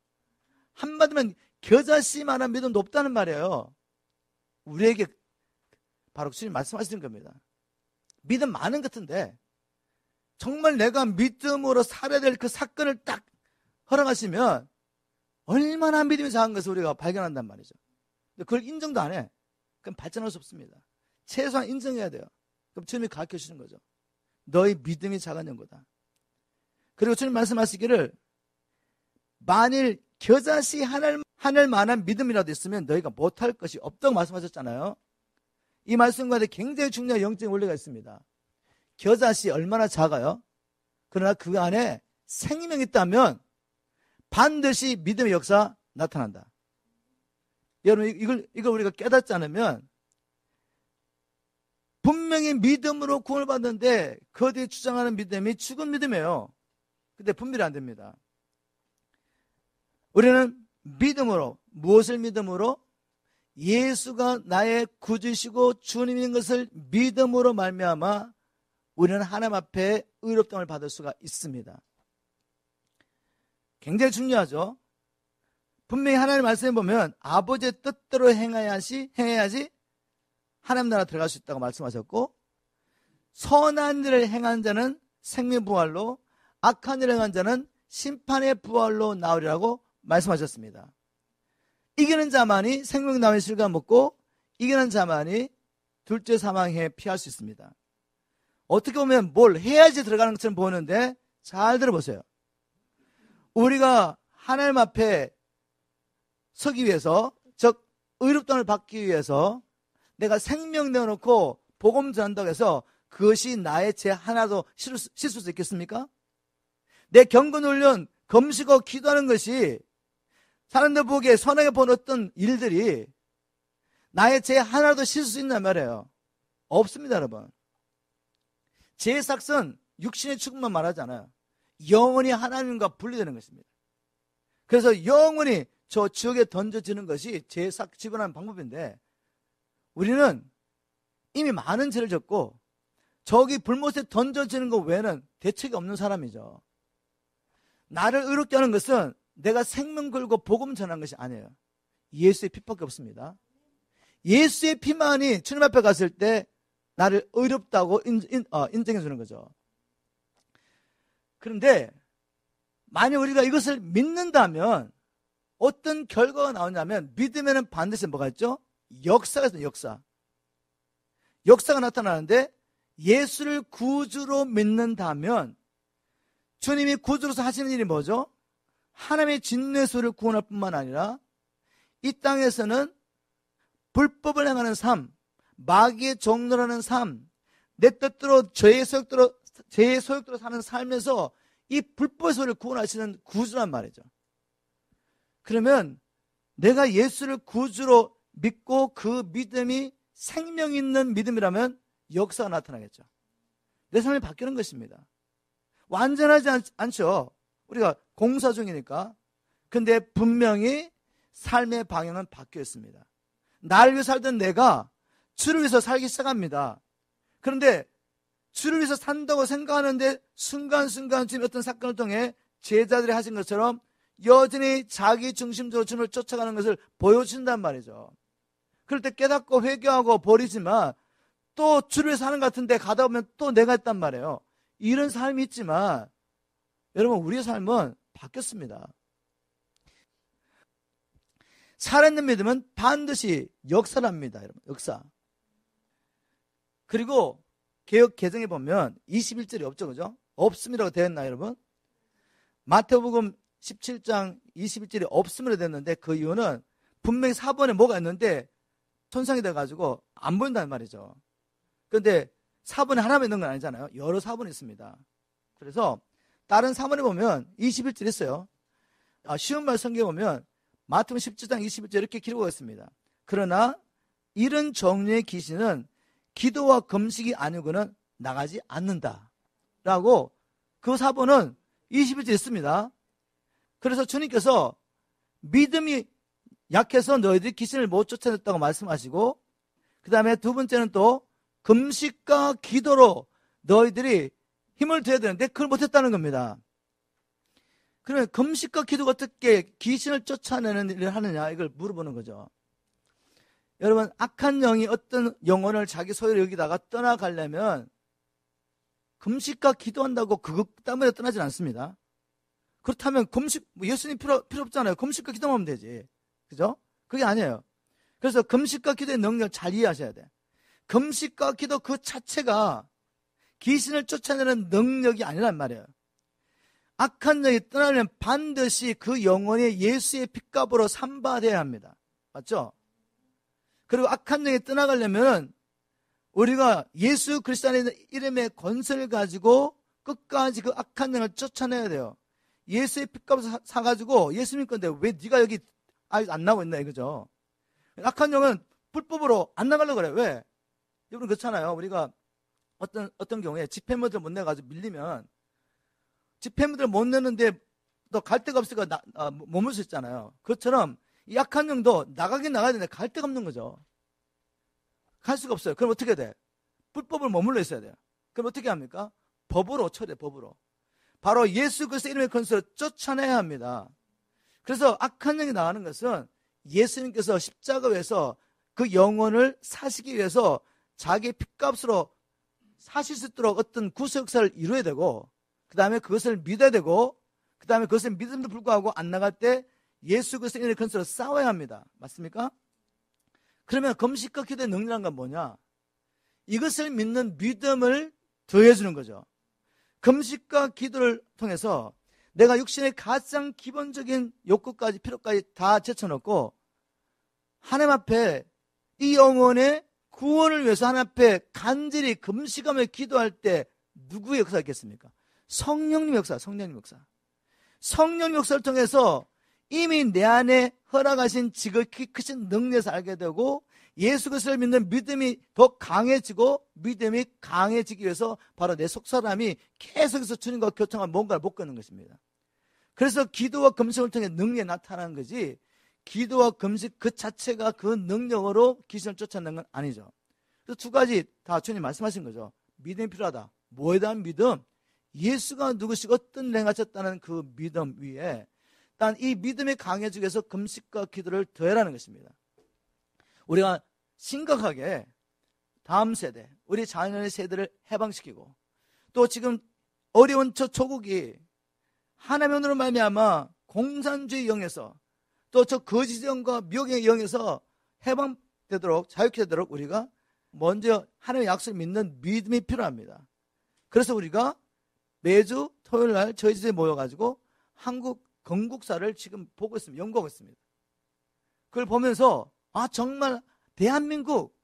한마디면 겨자씨만한 믿음도 없다는 말이에요. 우리에게 바로 주님 말씀하시는 겁니다. 믿음 많은 것 같은데 정말 내가 믿음으로 살아야 될 그 사건을 딱 허락하시면 얼마나 믿음이 작은 것을 우리가 발견한단 말이죠. 그걸 인정도 안 해. 그럼 발전할 수 없습니다. 최소한 인정해야 돼요. 그럼 주님이 가르쳐 주시는 거죠. 너희 믿음이 작은 거다. 그리고 주님 말씀하시기를 만일 겨자씨 하늘만한 믿음이라도 있으면 너희가 못할 것이 없다고 말씀하셨잖아요. 이 말씀과 굉장히 중요한 영적인 원리가 있습니다. 겨자씨 얼마나 작아요? 그러나 그 안에 생명이 있다면 반드시 믿음의 역사 나타난다. 여러분 이걸 우리가 깨닫지 않으면 분명히 믿음으로 구원을 받는데 거기에 주장하는 믿음이 죽은 믿음이에요. 근데 분별이 안 됩니다. 우리는 믿음으로 무엇을 믿음으로? 예수가 나의 구주시고 주님인 것을 믿음으로 말미암아 우리는 하나님 앞에 의롭다함을 받을 수가 있습니다. 굉장히 중요하죠. 분명히 하나님 말씀에 보면 아버지의 뜻대로 행해야지 하나님 나라 들어갈 수 있다고 말씀하셨고 선한 일을 행한 자는 생명부활로 악한 일을 행한 자는 심판의 부활로 나오리라고 말씀하셨습니다. 이기는 자만이 생명 나무의 실과 먹고 이기는 자만이 둘째 사망에 피할 수 있습니다. 어떻게 보면 뭘 해야지 들어가는 것처럼 보이는데 잘 들어보세요. 우리가 하나님 앞에 서기 위해서 즉 의롭다함을 받기 위해서 내가 생명 내어놓고 복음 전한다고 해서 그것이 나의 죄 하나도 씻을 수 있겠습니까? 내 경건 훈련 금식하고 기도하는 것이 사람들 보기에 선하게 보는 어떤 일들이 나의 죄 하나도 씻을 수 있단 말이에요. 없습니다, 여러분. 죄의 삭은 육신의 축만 말하지 않아요. 영원히 하나님과 분리되는 것입니다. 그래서 영원히 저 지옥에 던져지는 것이 죄의 삭 지불하는 방법인데 우리는 이미 많은 죄를 졌고 저기 불못에 던져지는 것 외에는 대책이 없는 사람이죠. 나를 의롭게 하는 것은 내가 생명 걸고 복음 전하는 것이 아니에요. 예수의 피밖에 없습니다. 예수의 피만이 주님 앞에 갔을 때 나를 의롭다고 인정해 주는 거죠. 그런데 만약 우리가 이것을 믿는다면 어떤 결과가 나오냐면 믿음에는 반드시 뭐가 있죠? 역사가 있어요. 역사가 나타나는데 예수를 구주로 믿는다면 주님이 구주로서 하시는 일이 뭐죠? 하나님의 진노에서를 구원할 뿐만 아니라 이 땅에서는 불법을 행하는 삶, 마귀의 종노라는 삶, 내 뜻대로 죄의 소욕대로 사는 삶에서 이 불법의 소리를 구원하시는 구주란 말이죠. 그러면 내가 예수를 구주로 믿고 그 믿음이 생명 있는 믿음이라면 역사가 나타나겠죠. 내 삶이 바뀌는 것입니다. 완전하지 않죠. 우리가 공사 중이니까. 근데 분명히 삶의 방향은 바뀌어 있습니다. 나를 위해 살던 내가 주를 위해서 살기 시작합니다. 그런데 주를 위해서 산다고 생각하는데 순간순간 주님 어떤 사건을 통해 제자들이 하신 것처럼 여전히 자기 중심적으로 주님을 쫓아가는 것을 보여준단 말이죠. 그럴 때 깨닫고 회개하고 버리지만 또 주를 위해서 사는 것 같은데 가다 보면 또 내가 있단 말이에요. 이런 삶이 있지만 여러분 우리의 삶은 바뀌었습니다. 살아있는 믿음은 반드시 역사랍니다. 여러분 역사. 그리고 개역 개정에 보면 21절이 없죠. 그죠? 없음이라고 되어 있나요 여러분? 마태복음 17장 21절이 없음으로 됐는데 그 이유는 분명히 4번에 뭐가 있는데 손상이 돼가지고 안 보인다는 말이죠. 그런데 4번에 하나만 있는 건 아니잖아요. 여러 4번이 있습니다. 그래서 다른 4번에 보면 21절 있어요. 쉬운 말 성경에 보면 마태복음 17장 21절 이렇게 기록하고 있습니다. 그러나 이런 종류의 귀신은 기도와 금식이 아니고는 나가지 않는다. 라고 그 사본은 21절 있습니다. 그래서 주님께서 믿음이 약해서 너희들이 귀신을 못 쫓아냈다고 말씀하시고, 그 다음에 두 번째는 또 금식과 기도로 너희들이 힘을 줘야 되는데 그걸 못했다는 겁니다. 그러면 금식과 기도가 어떻게 귀신을 쫓아내는 일을 하느냐, 이걸 물어보는 거죠. 여러분, 악한 영이 어떤 영혼을 자기 소유로 여기다가 떠나가려면 금식과 기도한다고 그것 때문에 떠나진 않습니다. 그렇다면 금식, 예수님 필요 없잖아요. 금식과 기도만 하면 되지. 그죠? 그게 아니에요. 그래서 금식과 기도의 능력을 잘 이해하셔야 돼. 금식과 기도 그 자체가 귀신을 쫓아내는 능력이 아니란 말이에요. 악한 영이 떠나려면 반드시 그 영혼이 예수의 핏값으로 산바돼야 합니다. 맞죠? 그리고 악한 영이 떠나가려면 우리가 예수 그리스도의 이름의 권세를 가지고 끝까지 그 악한 영을 쫓아내야 돼요. 예수의 핏값을 사가지고 예수님 건데 왜 네가 여기 안 나오고 있나 이거죠. 악한 영은 불법으로 안 나가려고 그래요. 왜? 여러분 그렇잖아요. 우리가 어떤 경우에 집회물들 못 내가지고 밀리면 집회물들 못 내는데 또 갈 데가 없으니까 머물 수 있잖아요. 그것처럼 이 악한 영도 나가긴 나가야 되는데 갈 데가 없는 거죠. 갈 수가 없어요. 그럼 어떻게 돼? 불법을 머물러 있어야 돼요. 그럼 어떻게 합니까? 법으로 처리해, 법으로. 바로 예수 그리스도 이름의 권세로 쫓아내야 합니다. 그래서 악한 영이 나가는 것은 예수님께서 십자가에서 그 영혼을 사시기 위해서 자기 핏값으로 사실 수 있도록 어떤 구속 역사를 이루어야 되고, 그 다음에 그것을 믿어야 되고, 그 다음에 그것을 믿음도 불구하고 안 나갈 때 예수 그리스도 이름의 권세로 싸워야 합니다. 맞습니까? 그러면 금식과 기도의 능력이란 건 뭐냐? 이것을 믿는 믿음을 더해주는 거죠. 금식과 기도를 통해서 내가 육신의 가장 기본적인 욕구까지 필요까지 다 제쳐놓고 하나님 앞에 이 영혼의 구원을 위해서 하나님 앞에 간절히 금식하며 기도할 때 누구의 역사가 있겠습니까? 성령님 역사, 성령님 역사. 성령님 역사를 통해서 이미 내 안에 허락하신 지극히 크신 능력에서 알게 되고 예수 그리스도를 믿는 믿음이 더 강해지고 믿음이 강해지기 위해서 바로 내 속사람이 계속해서 주님과 교통한 뭔가를 못 걷는 것입니다. 그래서 기도와 금식을 통해 능력이 나타나는 거지 기도와 금식 그 자체가 그 능력으로 귀신을 쫓아내는 건 아니죠. 그래서 두 가지 다 주님 말씀하신 거죠. 믿음이 필요하다. 뭐에 대한 믿음? 예수가 누구시고 어떤 일을 행하셨다는 그 믿음 위에 일단 이 믿음이 강해지기 위해서 금식과 기도를 더해라는 것입니다. 우리가 심각하게 다음 세대, 우리 자녀의 세대를 해방시키고 또 지금 어려운 저 조국이 하나님의 은혜로 말미암아 공산주의 영에서 또 저 거짓 영과 미혹의 영에서 해방되도록 자유케 되도록 우리가 먼저 하나님의 약속을 믿는 믿음이 필요합니다. 그래서 우리가 매주 토요일 날 저희 집에 모여가지고 한국 건국사를 지금 보고 있습니다. 연구하고 있습니다. 그걸 보면서 정말 대한민국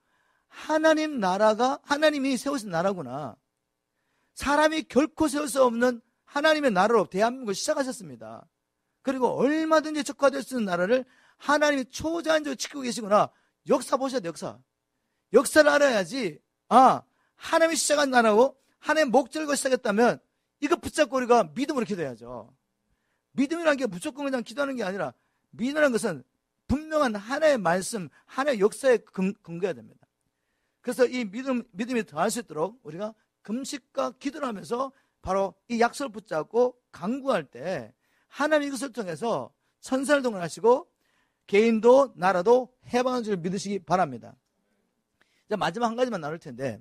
하나님 나라가 하나님이 세우신 나라구나. 사람이 결코 세울 수 없는 하나님의 나라로 대한민국을 시작하셨습니다. 그리고 얼마든지 적화될 수 있는 나라를 하나님이 초자연적으로 지키고 계시구나. 역사 보셔야 돼요. 역사를 알아야지 하나님이 시작한 나라고 하나님의 목적을 시작했다면 이거 붙잡고 우리가 믿음으로 기도해야죠. 믿음이라는 게 무조건 그냥 기도하는 게 아니라 믿음이라는 것은 분명한 하나의 말씀, 하나의 역사에 근거해야 됩니다. 그래서 이 믿음이 더할 수 있도록 우리가 금식과 기도를 하면서 바로 이 약속을 붙잡고 강구할 때 하나님 이것을 통해서 천사를 동원하시고 개인도 나라도 해방한 줄 믿으시기 바랍니다. 이제 마지막 한 가지만 나눌 텐데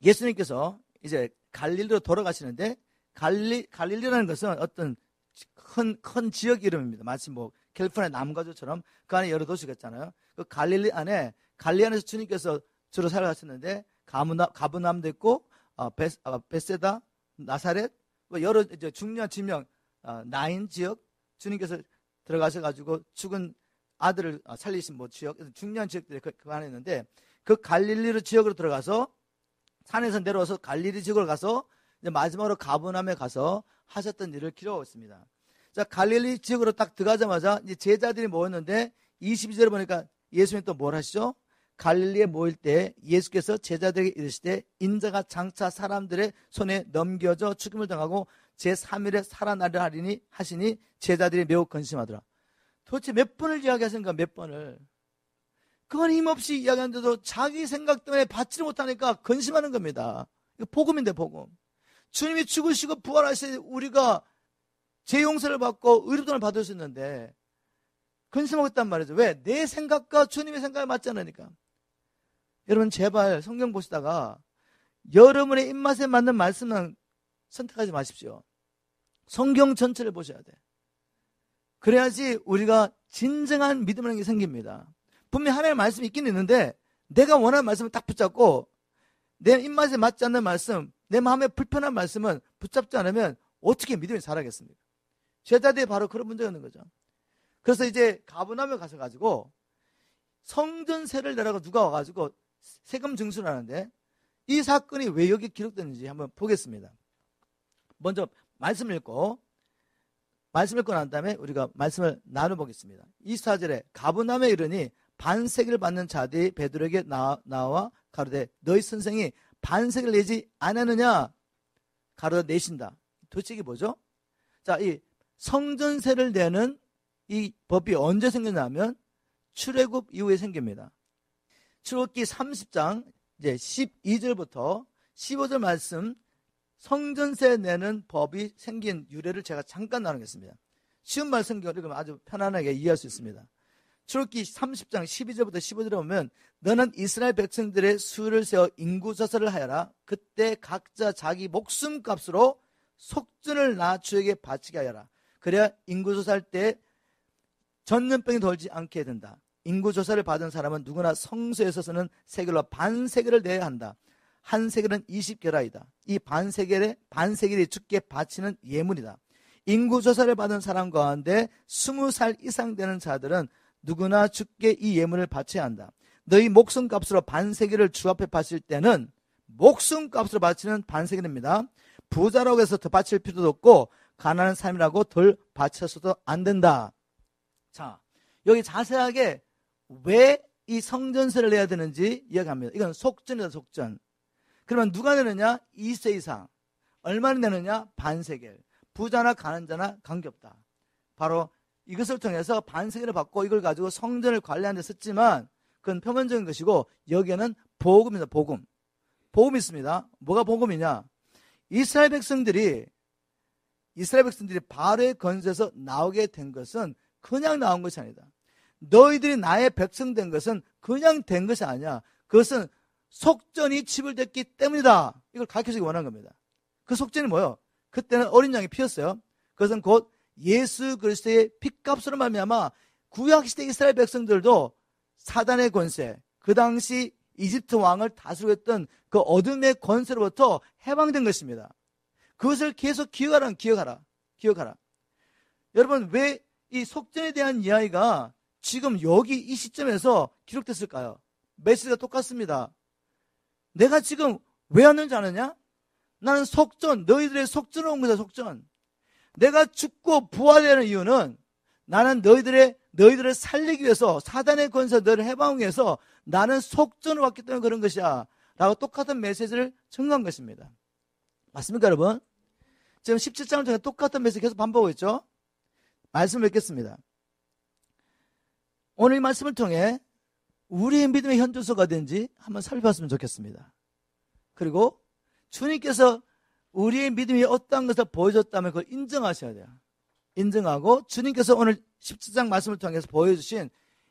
예수님께서 이제 갈릴리로 돌아가시는데 갈릴리라는 것은 어떤 큰 지역 이름입니다. 마치 뭐 캘리포니아 남가주처럼 그 안에 여러 도시가 있잖아요. 그 갈릴리 안에서 주님께서 주로 살아가셨는데 가브나움도 있고 베세다, 나사렛 여러 이제 중요한 지명 나인 지역 주님께서 들어가셔가지고 죽은 아들을 살리신 뭐 지역 중요한 지역들이 그 안에 있는데 그 갈릴리 지역으로 들어가서 산에서 내려와서 갈릴리 지역으로 가서 이제 마지막으로 가브나움에 가서 하셨던 일을 기록하고 있습니다. 자, 갈릴리 지역으로 딱 들어가자마자 이제 제자들이 모였는데 22절에 보니까 예수님이 또 뭘 하시죠? 갈릴리에 모일 때 예수께서 제자들에게 이르시되 인자가 장차 사람들의 손에 넘겨져 죽임을 당하고 제3일에 살아나려 하리니 하시니 제자들이 매우 근심하더라. 도대체 몇 번을 이야기하십니까? 몇 번을. 그건 힘없이 이야기하는데도 자기 생각 때문에 받지를 못하니까 근심하는 겁니다. 이거 복음인데 복음. 주님이 죽으시고 부활하시니 우리가 죄 용서를 받고 의롭다를 받을 수 있는데 근심하고 있단 말이죠. 왜? 내 생각과 주님의 생각이 맞지 않으니까. 여러분 제발 성경 보시다가 여러분의 입맛에 맞는 말씀은 선택하지 마십시오. 성경 전체를 보셔야 돼. 그래야지 우리가 진정한 믿음이라는 게 생깁니다. 분명히 하나님의 말씀이 있긴 있는데 내가 원하는 말씀을 딱 붙잡고 내 입맛에 맞지 않는 말씀, 내 마음에 불편한 말씀은 붙잡지 않으면 어떻게 믿음이 자라겠습니까? 제자들이 바로 그런 문제였는 거죠. 그래서 이제 가버나움에 가셔가지고 성전세를 내라고 누가 와가지고 세금 증수를 하는데 이 사건이 왜 여기 기록되는지 한번 보겠습니다. 먼저 말씀을 읽고 난 다음에 우리가 말씀을 나눠보겠습니다. 24절에 가버나움에 이르니 반세기를 받는 자들이 베드로에게 나와 가로되 너희 선생이 반세기를 내지 않았느냐 가로되 내신다. 도대체 이게 뭐죠? 자, 이 성전세를 내는 이 법이 언제 생겼냐면 출애굽 이후에 생깁니다. 출애굽기 30장 이제 12절부터 15절 말씀 성전세 내는 법이 생긴 유래를 제가 잠깐 나누겠습니다. 쉬운 말씀 읽으면 아주 편안하게 이해할 수 있습니다. 출애굽기 30장 12절부터 15절에 보면 너는 이스라엘 백성들의 수를 세워 인구조사를 하여라. 그때 각자 자기 목숨값으로 속전을 나 주에게 바치게 하여라. 그래야 인구조사할 때 전염병이 돌지 않게 된다. 인구조사를 받은 사람은 누구나 성소에 서서는 세겔로 반세겔을 내야 한다. 한 세겔은 20게라이다. 이 반세겔이 주께 바치는 예물이다. 인구조사를 받은 사람 가운데 20살 이상 되는 자들은 누구나 주께 이 예물을 바쳐야 한다. 너희 목숨값으로 반세겔을 주 앞에 바칠 때는 목숨값으로 바치는 반세겔입니다. 부자라고 해서 더 바칠 필요도 없고 가난한 삶이라고 덜 바쳐서도 안 된다. 자, 여기 자세하게 왜 이 성전세를 내야 되는지 이야기합니다. 이건 속전이다, 속전. 그러면 누가 내느냐? 2세 이상. 얼마나 내느냐? 반세겔. 부자나 가난자나 관계없다. 바로 이것을 통해서 반세겔을 받고 이걸 가지고 성전을 관리하는 데 썼지만 그건 표면적인 것이고 여기에는 복음입니다. 복음. 복음이 있습니다. 뭐가 복음이냐? 이스라엘 백성들이 바로의 건세에서 나오게 된 것은 그냥 나온 것이 아니다. 너희들이 나의 백성 된 것은 그냥 된 것이 아니야. 그것은 속전이 치불됐기 때문이다. 이걸 가르쳐주기 원한 겁니다. 그 속전이 뭐예요? 그때는 어린 양이 피었어요. 그것은 곧 예수 그리스도의 핏값으로 말미암아 구약시대 이스라엘 백성들도 사단의 권세, 그 당시 이집트 왕을 다스리고 있던 그 어둠의 권세로부터 해방된 것입니다. 그것을 계속 기억하라. 여러분, 왜 이 속전에 대한 이야기가 지금 여기 이 시점에서 기록됐을까요? 메시지가 똑같습니다. 내가 지금 왜 왔는지 아느냐? 나는 속전, 너희들의 속전을 온 거다, 속전. 내가 죽고 부활하는 이유는 나는 너희들을 살리기 위해서 사단의 권세 너희를 해방하기 위해서 나는 속전을 왔기 때문에 그런 것이야 라고 똑같은 메시지를 전한 것입니다. 맞습니까, 여러분? 지금 17장을 통해 똑같은 메시지 계속 반복하고 있죠? 말씀을 읽겠습니다. 오늘 이 말씀을 통해 우리의 믿음의 현주소가 된지 한번 살펴봤으면 좋겠습니다. 그리고 주님께서 우리의 믿음이 어떠한 것을 보여줬다면 그걸 인정하셔야 돼요. 인정하고 주님께서 오늘 17장 말씀을 통해서 보여주신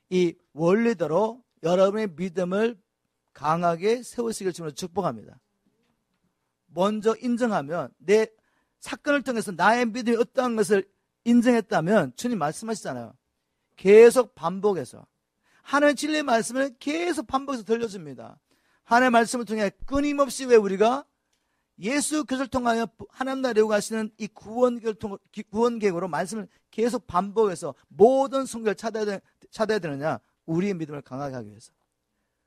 이 원리대로 여러분의 믿음을 강하게 세우시길 주님으로 축복합니다. 먼저 인정하면 내 사건을 통해서 나의 믿음이 어떠한 것을 인정했다면 주님 말씀하시잖아요. 계속 반복해서 하나님의 진리의 말씀을 계속 반복해서 들려줍니다. 하나님의 말씀을 통해 끊임없이 왜 우리가 예수 그리스도를 통하여 하나님 나라에 가시는 이 구원계획으로 말씀을 계속 반복해서 모든 성경을 찾아야 되느냐? 우리의 믿음을 강하게 하기 위해서.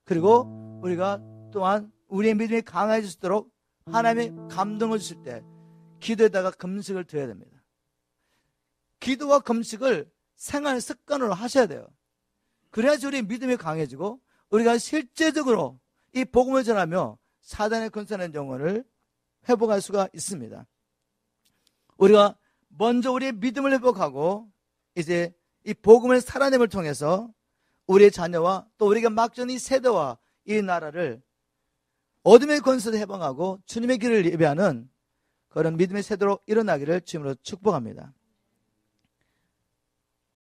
그리고 우리가 또한 우리의 믿음이 강해질 수 있도록 하나님의 감동을 주실 때 기도에다가 금식을 드려야 됩니다. 기도와 금식을 생활 습관으로 하셔야 돼요. 그래야지 우리 믿음이 강해지고 우리가 실제적으로 이 복음을 전하며 사단의 권세하는 영혼을 회복할 수가 있습니다. 우리가 먼저 우리의 믿음을 회복하고 이제 이 복음을 살아냄을 통해서 우리의 자녀와 또 우리가 막전 이 세대와 이 나라를 어둠의 권세를 해방하고 주님의 길을 예배하는 그런 믿음의 세대로 일어나기를 주님으로 축복합니다.